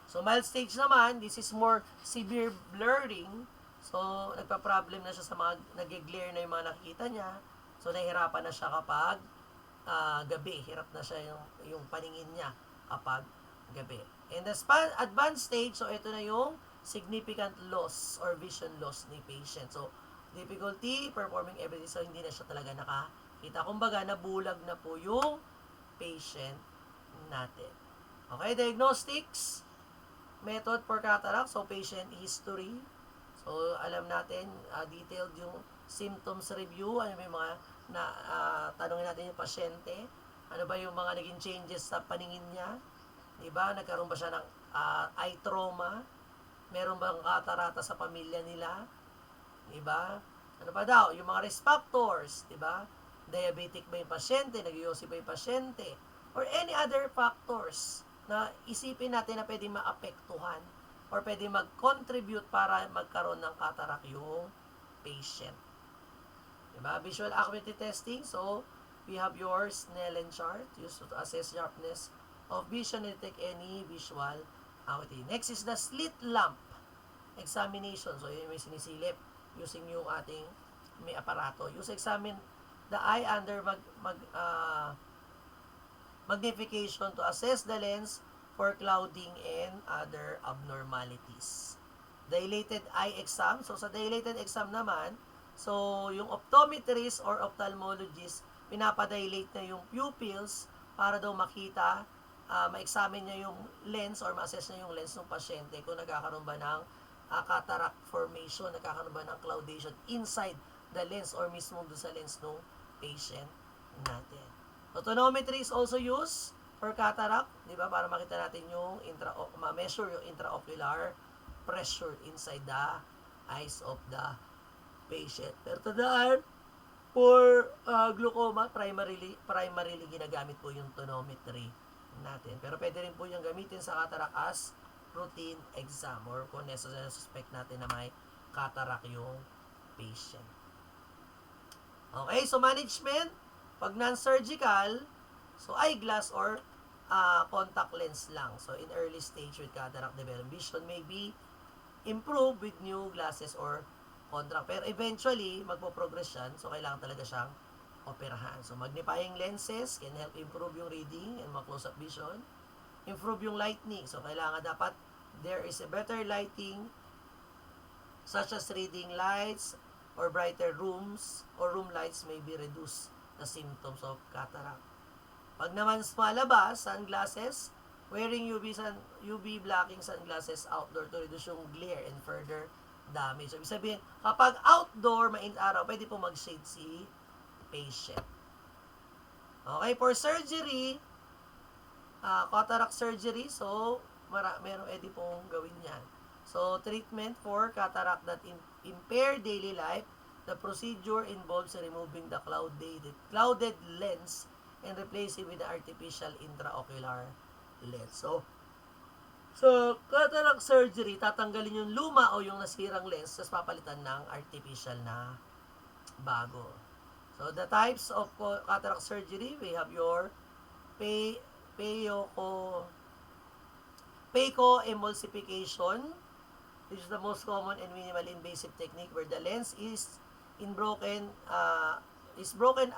So, mild stage naman, this is more severe blurring. So, nagpa-problem na siya sa mga nag-glare na yung mga nakikita niya. So, nahihirapan na siya kapag gabi. Hirap na siya yung paningin niya kapag gabi. And the advanced stage, so ito na yung significant loss or vision loss ni patient. So, difficulty performing everything, so hindi na siya talaga nakakita. Kumbaga, nabulag na po yung patient natin. Okay, diagnostics method for cataract, so patient history. So, alam natin, detailed yung symptoms review, ano ba yung mga tanongin natin yung pasyente, ano ba yung mga naging changes sa paningin niya, diba, nagkaroon ba siya ng eye trauma, meron bang katarata sa pamilya nila, diba? Ano pa daw? Yung mga risk factors, diba? Diabetic ba yung pasyente? Nag-iossi ba yung pasyente? Or any other factors na isipin natin na pwede maapektuhan or pwede mag-contribute para magkaroon ng cataract yung patient. Diba? Visual acuity testing. So, we have your Snellen chart used to assess sharpness of vision and detect any visual acuity. Next is the slit lamp examination. So, yun may sinisilip using yung ating may aparato. Use examine the eye under magnification to assess the lens for clouding and other abnormalities. Dilated eye exam. So, sa dilated exam naman, so, yung optometrist or ophthalmologist, pinapadilate na yung pupils para daw makita, ma-examine niya yung lens or ma-assess niya yung lens ng pasyente kung nagkakaroon ba ng cataract formation, nagkakaroon ba ng cloudation inside the lens or mismo doon sa lens ng patient natin. Tonometry is also used for cataract, di ba? Para makita natin yung ma-measure yung intraocular pressure inside the eyes of the patient. Pero tandaan, for glaucoma, primarily ginagamit po yung tonometry natin. Pero pwede rin po yung gamitin sa cataract as routine exam or kung suspect natin na may cataract yung patient. Okay, so management, pag non-surgical, so eyeglass or contact lens lang. So in early stage with cataract development, vision may be improved with new glasses or contract. Pero eventually, magpo-progress yan, so kailangan talaga siyang operahan. So magnifying lenses can help improve yung reading and mga close-up vision. improve yung lighting. So, kailangan dapat there is a better lighting such as reading lights or brighter rooms or room lights may be reduce the symptoms of cataract. Pag naman malabas, sunglasses, wearing UV blocking sunglasses outdoor to reduce yung glare and further damage. So, ibig sabihin, kapag outdoor, mainit araw, pwede po mag-shade si patient. Okay, for surgery, cataract surgery, so, meron pwede pong gawin yan. So, treatment for cataract that impair daily life, the procedure involves removing the clouded lens and replacing with the artificial intraocular lens. So, cataract surgery, tatanggalin yung luma o yung nasirang lens, tapos papalitan ng artificial na bago. So, the types of cataract surgery, we have your phacoemulsification. This is the most common and minimally invasive technique where the lens is broken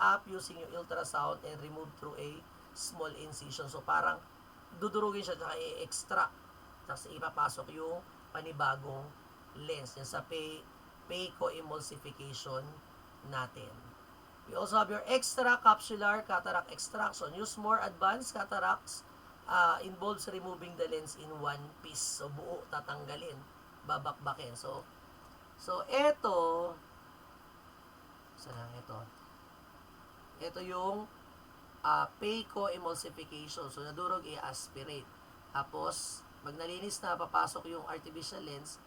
up using yung ultrasound and removed through a small incision. So, parang dudurugin siya at i-extract. Tapos ipapasok yung panibagong lens yan sa phacoemulsification natin. We also have your extracapsular cataract extraction. Use more advanced cataracts involves removing the lens in one piece. So, buo tatanggalin, babakbakin. So ito, ito yung phacoemulsification. So, nadurog i-aspirate. Tapos, pag nalinis na, papasok yung artificial lens,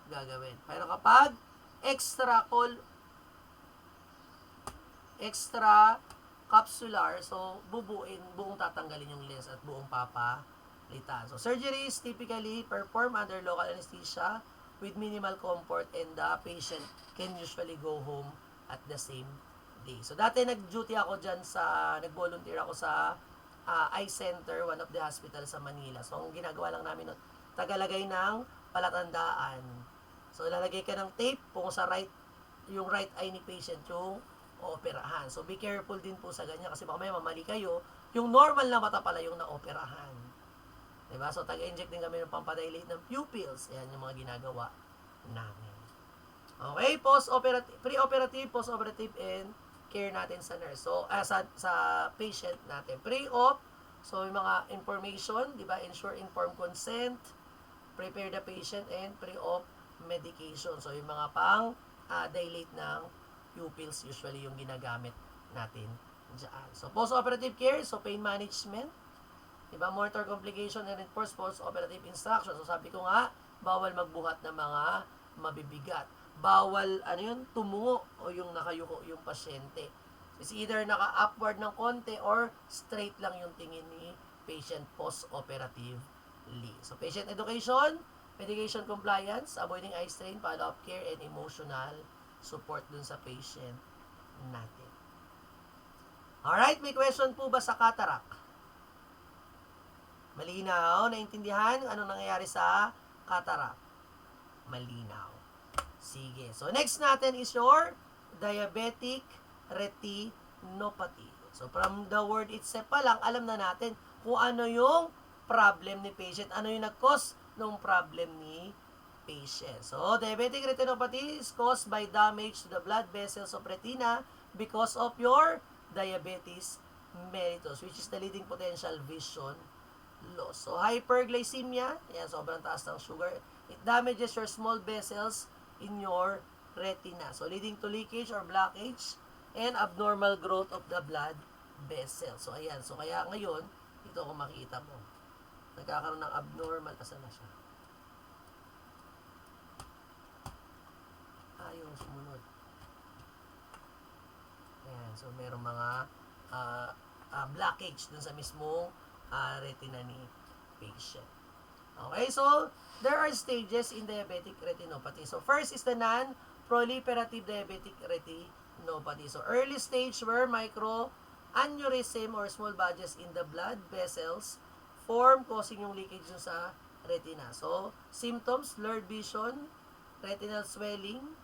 gagawin. Pero kapag extracapsular, so, buong tatanggalin yung lens at buong papalitan. So, surgery is typically performed under local anesthesia with minimal comfort and the patient can usually go home at the same day. So, dati nag-duty ako dyan nag-volunteer ako sa eye center, one of the hospitals sa Manila. So, ang ginagawa lang namin nun, tagalagay ng palatandaan. So, lalagay ka ng tape kung sa yung right eye ni patient yung ooperahan. So, be careful din po sa ganyan kasi baka may mamali kayo, yung normal na mata pala yung naoperahan. Diba? So, tag-inject din kami ng pampadilate ng pupils. Yan yung mga ginagawa namin. Okay, pre-operative, post-operative, and care natin sa nurse. So, sa patient natin. Pre-op, so yung mga information, di ba? Ensure informed consent, prepare the patient, and pre-op medication. So, yung mga dilate ng pupils, usually yung ginagamit natin dyan. So, post-operative care, so pain management, diba? Monitor complication and enforce post-operative instructions. So, sabi ko nga, bawal magbuhat ng mga mabibigat. Bawal, tumungo o yung nakayuko yung pasyente. It's either naka-upward ng konti or straight lang yung tingin ni patient post-operatively. So, patient education, medication compliance, avoiding eye strain, follow-up care, and emotional support dun sa patient natin. Alright, may question po ba sa cataract? Malinaw? Naintindihan anong nangyayari sa cataract? Malinaw. Sige. So, next natin is your diabetic retinopathy. So, from the word itself pa lang, alam na natin kung ano yung problem ni patient, ano yung nag-cause ng problem ni patient. So, diabetic retinopathy is caused by damage to the blood vessels of retina because of your diabetes mellitus, which is the leading potential vision loss. So, hyperglycemia, yan, sobrang taas ng sugar. It damages your small vessels in your retina. So, leading to leakage or blockage and abnormal growth of the blood vessel. So, ayan. So, kaya ngayon, ito kung makikita mo, nagkakaroon ng abnormal, asa na siya? Yung sumunod. Ayan. So, merong mga blockage dun sa mismong retina ni patient. Okay, so there are stages in diabetic retinopathy. So first is the non-proliferative diabetic retinopathy. So early stage where microaneurysm or small bulges in the blood vessels form causing yung leakage sa retina. So symptoms, blurred vision, retinal swelling.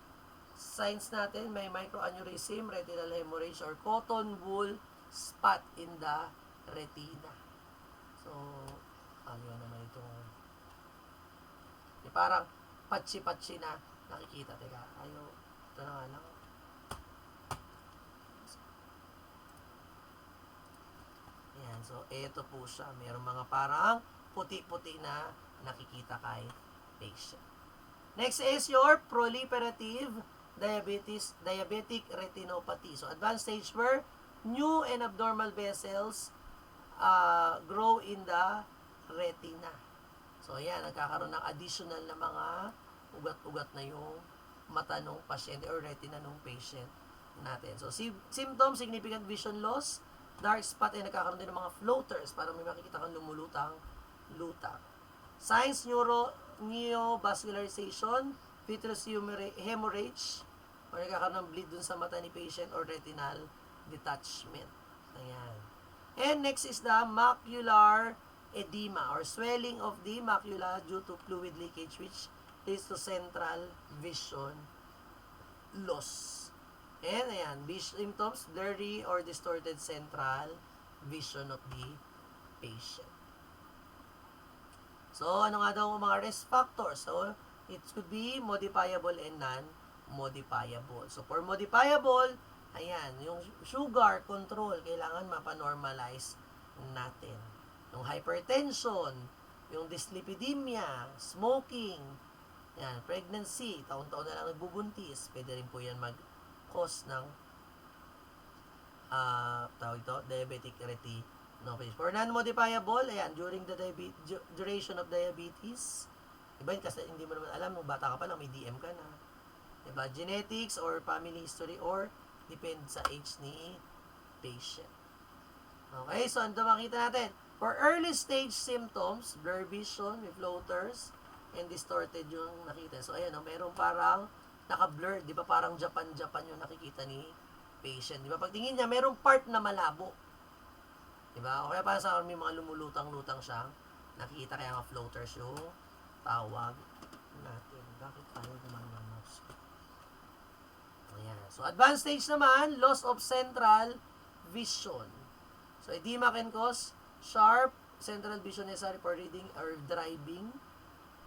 Signs natin, may microaneurysm, retinal hemorrhage, or cotton wool spot in the retina. So, Parang patsi-patsi na nakikita. Teka, ito na nga lang. Ayan, so ito po siya. Mayroong mga parang puti-puti na nakikita kay patient. Next is your proliferative diabetic retinopathy. So advanced stage where new and abnormal vessels grow in the retina. So ayan, nagkakaroon ng additional na mga ugat-ugat na yung mata ng pasyente or retina ng patient natin. So symptoms, significant vision loss, dark spot, ay nagkakaroon din ng mga floaters, parang may makikita kang lumulutang-lutang. Signs, neovascularization, vitreous hemorrhage, o nagkakaroon ng bleed dun sa mata ni patient or retinal detachment. Ayan. And next is the macular edema or swelling of the macula due to fluid leakage which leads to central vision loss. And ayan, symptoms, blurry or distorted central vision of the patient. So, ano nga daw ang mga risk factors? So, it could be modifiable and non-modifiable. So, for modifiable, ayan, yung sugar control, kailangan mapanormalize natin. Yung hypertension, yung dyslipidemia, smoking, ayan, pregnancy, taon-taon na lang nagbubuntis, pwede rin po yan mag-cause ng diabetic retinopathy. For non-modifiable, ayan, during the duration of diabetes, iba yun kasi hindi mo naman alam, nung bata ka pa lang, may DM ka na. Diba? Genetics or family history or depend sa age ni patient. Okay, so ano makita natin? For early stage symptoms, blur vision, with floaters, and distorted yung nakita. So ayan, meron parang naka-blur, di ba parang Japan yung nakikita ni patient. Di ba pagtingin niya, merong part na malabo. Di ba? O kaya parang sa may mga lumulutang-lutang siya, nakikita kaya nga floaters yung tawag natin. Bakit tayo naman ng mouse? Ayan. So advanced stage naman, loss of central vision. So edema can cause sharp central vision necessary for reading or driving.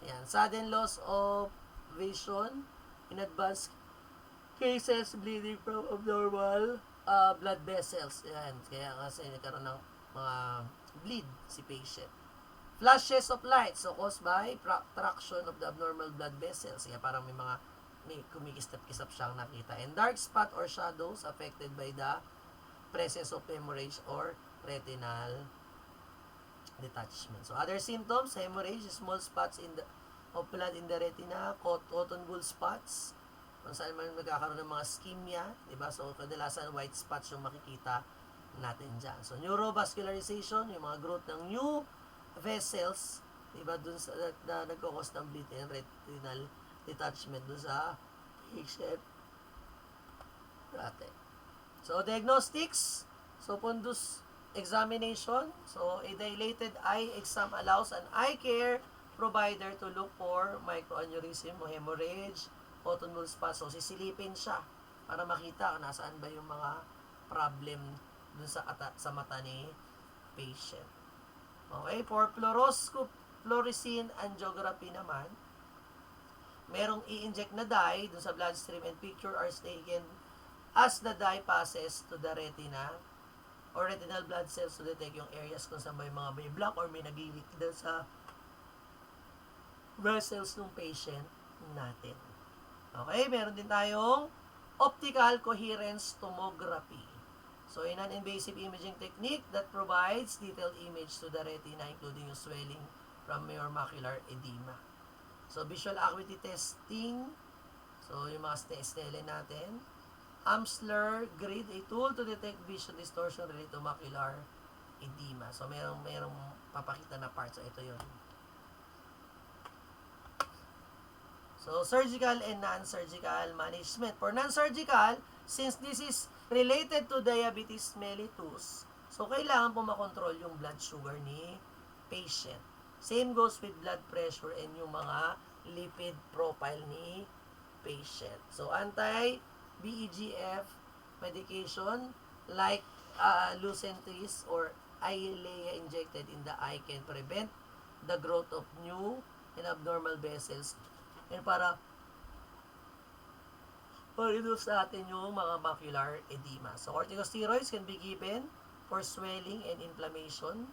Ayan. Sudden loss of vision in advanced cases, bleeding from abnormal blood vessels. Ayan. Kaya kasi nagkaroon ng mga bleed si patient. Flashes of light, so caused by traction of the abnormal blood vessels. Kaya parang may kumikistap-kistap siyang nakita. And dark spot or shadows affected by the presence of hemorrhage or retinal detachment. So other symptoms, hemorrhage, small spots of blood in the retina, cotton wool spots, kung saan man magkakaroon ng mga ischemia, diba? So kadalasan white spots yung makikita natin dyan. So neurovascularization, yung mga growth ng new vessels, diba, dun sa nagkakos ng bleed and retinal detachment dun sa patient natin. So diagnostics, so fundus examination, so a dilated eye exam allows an eye care provider to look for microaneurysm o hemorrhage, cotton wool spots. So sisilipin siya para makita nasaan ba yung mga problem dun sa mata ni patient. Okay, for fluorescein angiography naman, merong i-inject na dye dun sa bloodstream and picture are taken as the dye passes to the retina or retinal blood cells to detect yung areas kung saan may mga may black or may nag-leak dun sa vessels ng patient natin. Okay, meron din tayong optical coherence tomography. So, a non-invasive imaging technique that provides detailed image to the retina including yung swelling from your macular edema. So, visual acuity testing. So, yung mga stele natin. Amsler grid, a tool to detect vision distortion related to macular edema. So, merong papakita na parts. So, ito yun. So, surgical and non-surgical management. For non-surgical, since this is related to diabetes mellitus, so kailangan po makontrol yung blood sugar ni patient. Same goes with blood pressure and yung mga lipid profile ni patient. So, anti-VEGF medication like Lucentis or Eylea injected in the eye can prevent the growth of new and abnormal vessels and para reduce natin yung mga macular edema. So, corticosteroids can be given for swelling and inflammation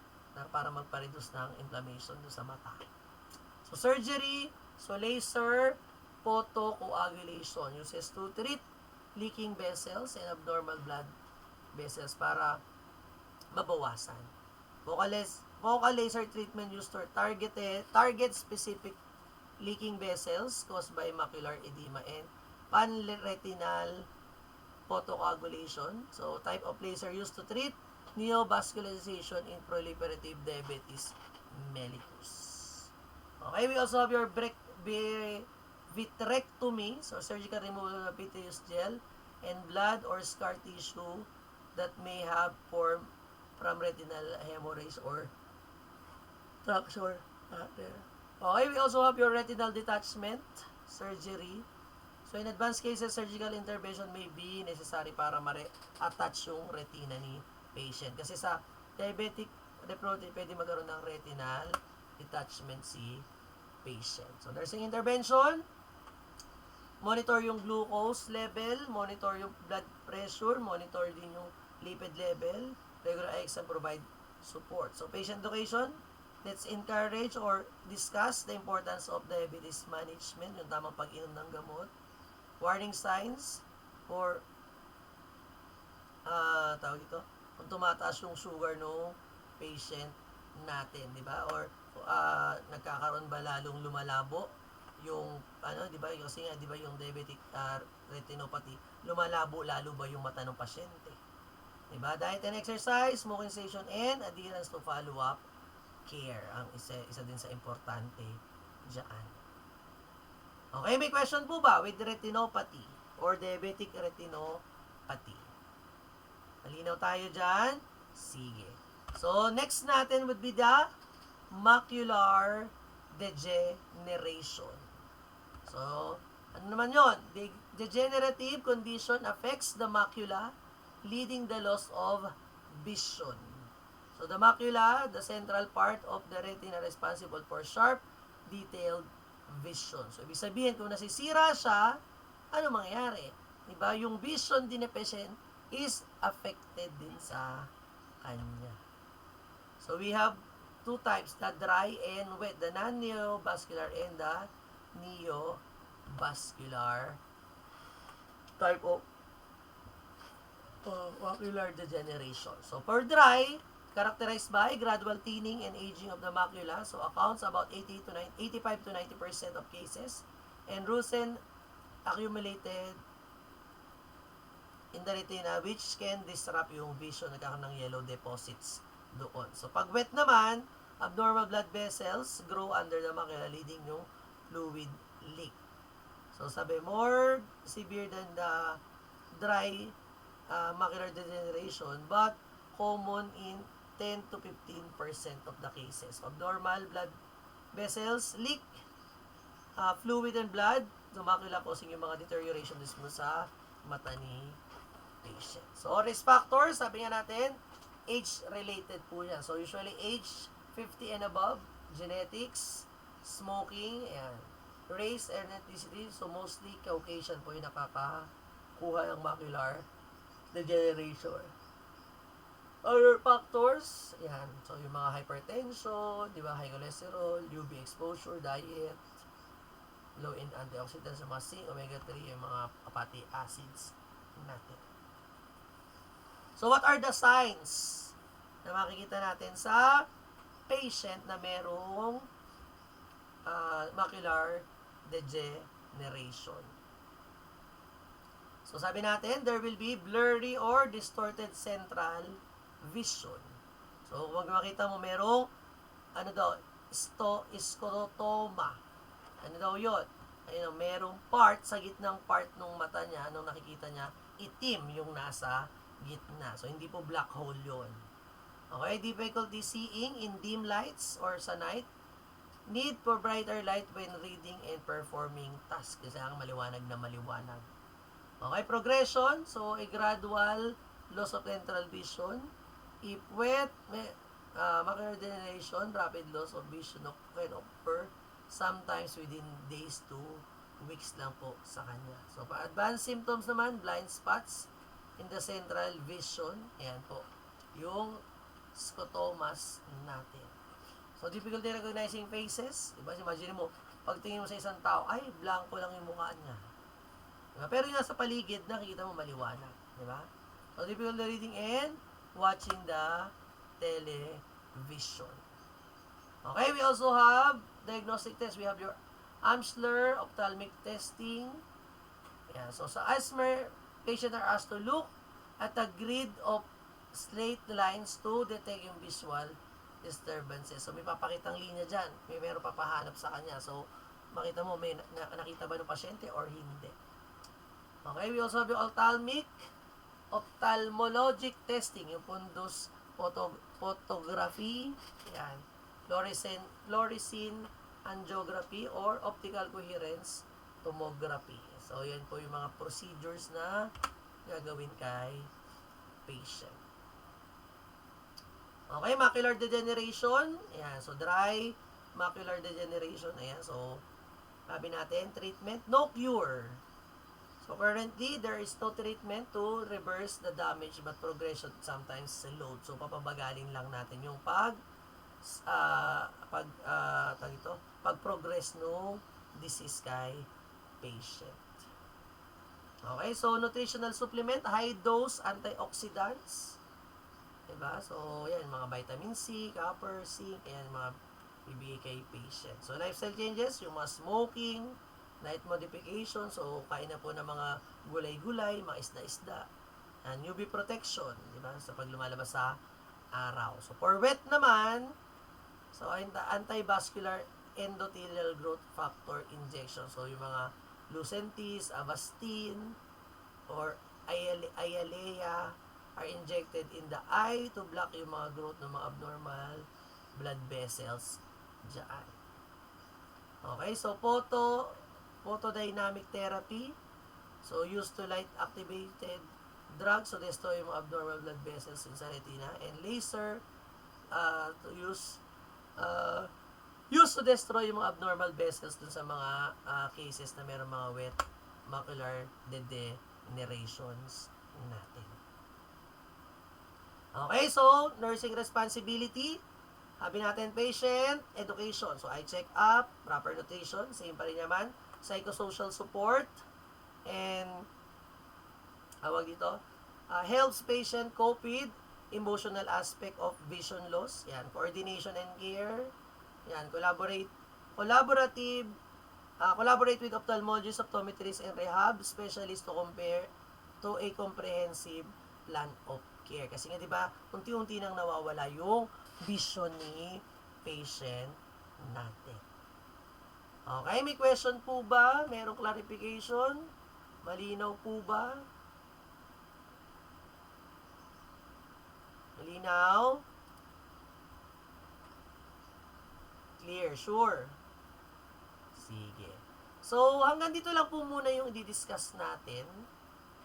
para magpa-reduce ng inflammation sa mata. So, surgery, so laser, photocoagulation uses to treat leaking vessels and abnormal blood vessels para mabawasan. Focal laser treatment used to target specific leaking vessels caused by macular edema and panretinal photocoagulation. So, type of laser used to treat neovascularization in proliferative diabetes mellitus. Okay, we also have your vitrectomy, so surgical removal of vitreous gel and blood or scar tissue that may have formed from retinal hemorrhage or fracture. Okay, we also have your retinal detachment surgery. So, in advanced cases, surgical intervention may be necessary para ma-attach yung retina ni patient. Kasi sa diabetic retinopathy, pwede magkaroon ng retinal detachment si patient. So, nursing intervention, monitor yung glucose level, monitor yung blood pressure, monitor din yung lipid level, regular eye exam, provide support. So, patient education, let's encourage or discuss the importance of diabetes management, yung tamang pag-inom ng gamot, warning signs for tawag dito, kung tumataas yung sugar no patient natin, di ba? Or nagkakaroon ba lalong lumalabo yung di ba? Kasi nga di ba yung diabetic retinopathy, lumalabo lalo ba yung mata ng pasyente? Di ba? Diet and exercise, smoking cessation and adherence to follow-up care ang isa din sa importante diyan. Okay, may question po ba with retinopathy or diabetic retinopathy? Malinaw tayo dyan? Sige. So, next natin would be the macular degeneration. So, ano naman yon? The degenerative condition affects the macula, leading the loss of vision. So, the macula, the central part of the retina responsible for sharp, detailed vision. So, ibig sabihin, kung nasisira siya, ano mangyayari? Diba? Yung vision din ni patient is affected din sa kanya. So, we have two types, the dry and wet, the non-neovascular and the neovascular type of macular degeneration. So, for dry, characterized by gradual thinning and aging of the macula, so accounts about 85 to 90% of cases, and Rusen accumulated in the retina which can disrupt yung vision, nagkakaroon ng yellow deposits doon. So, pag wet naman, abnormal blood vessels grow under the macula leading yung fluid leak. So, sabi, more severe than the dry macular degeneration but common in 10 to 15% of the cases. Abnormal blood vessels leak, fluid and blood, the macula causing yung mga deterioration mismo sa mata ni patient. So, risk factors, sabi nga natin, age-related po yan. So, usually age 50 and above, genetics, smoking, ayan. Race and ethnicity, so mostly Caucasian po yung nakakakuha ng macular degeneration. Other factors, yan. So, yung mga hypertension, di ba, high cholesterol, UV exposure, diet, low in antioxidants, mga zinc, omega-3, yung mga fatty acids natin. So, what are the signs na makikita natin sa patient na merong macular degeneration? So, sabi natin, there will be blurry or distorted central vision. So, kung makita mo, merong, scotoma. Ano daw yun? Ayun, merong part, sa gitnang part ng mata niya, nung nakikita niya, itim yung nasa gitna. So, hindi po black hole yun. Okay, difficulty seeing in dim lights or sa night. Need for brighter light when reading and performing tasks. Kasi ang maliwanag na maliwanag. Okay, progression. So, a gradual loss of central vision. If wet, macular degeneration, rapid loss of vision can occur sometimes within days to weeks lang po sa kanya. So, advanced symptoms naman, blind spots in the central vision. Ayan po, yung scotomas natin. So, difficulty recognizing faces. Diba? Imagine mo, pagtingin mo sa isang tao, ay, blanco lang yung mukha niya. Diba? Pero yung nasa paligid, nakikita mo maliwanag. Diba? So, difficulty reading and watching the television. Okay, we also have diagnostic test. We have your Amsler ophthalmic testing. Yeah, so sa Asthma, patient are asked to look at a grid of straight lines to detect yung visual disturbances. So may papakitang linya dyan. Meron papahanap sa kanya. So makita mo, may nakita ba ng pasyente or hindi. Okay, we also have yung ophthalmologic testing, yung fundus photography, yan, fluorescein angiography or optical coherence tomography. So, yan po yung mga procedures na gagawin kay patient. Okay, macular degeneration. Ayan, so dry macular degeneration. Ayan, so sabi natin, treatment, no cure. So currently, there is no treatment to reverse the damage but progression sometimes slowed. So papabagalin lang natin yung pag-progress no disease kay patient. Okay, so nutritional supplement, high dose antioxidants. Diba? So, yan, mga vitamin C, copper, zinc, yan, mga bibigay kay patient. So, lifestyle changes, yung mga smoking, diet modification, so, kain na po ng mga gulay-gulay, mga isda-isda, and UV protection, diba? Sa pag lumalabas sa araw. So, for wet naman, so, anti-vascular endothelial growth factor injection. So, yung mga Lucentis, Avastin, or Ayalea, are injected in the eye to block yung mga growth ng mga abnormal blood vessels dyan. Okay, so photodynamic therapy. So, used to light activated drugs to destroy yung mga abnormal blood vessels in sa retina. And laser used to destroy yung mga abnormal vessels dun sa mga cases na mayroong mga wet macular degenerations natin. Okay, so, nursing responsibility. Sabi natin, patient, education. So, eye check-up, proper nutrition, same pa rin naman. Psychosocial support, and, helps patient cope with emotional aspect of vision loss. Yan, coordination and care. Yan, collaborate with ophthalmologists, optometrists, and rehab specialists to a comprehensive plan of care. Kasi nga, di ba, unti-unti nang nawawala yung vision ni patient natin. Okay, may question po ba? Merong clarification? Malinaw po ba? Malinaw? Clear, sure. Sige. So, hanggang dito lang po muna yung i-discuss natin.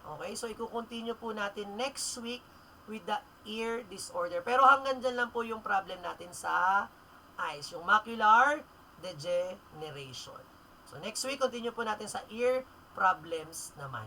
Okay, so i-continue po natin next week with the ear disorder. Pero hanggang dyan lang po yung problem natin sa eyes, yung macular degeneration. So next week, continue po natin sa ear problems naman.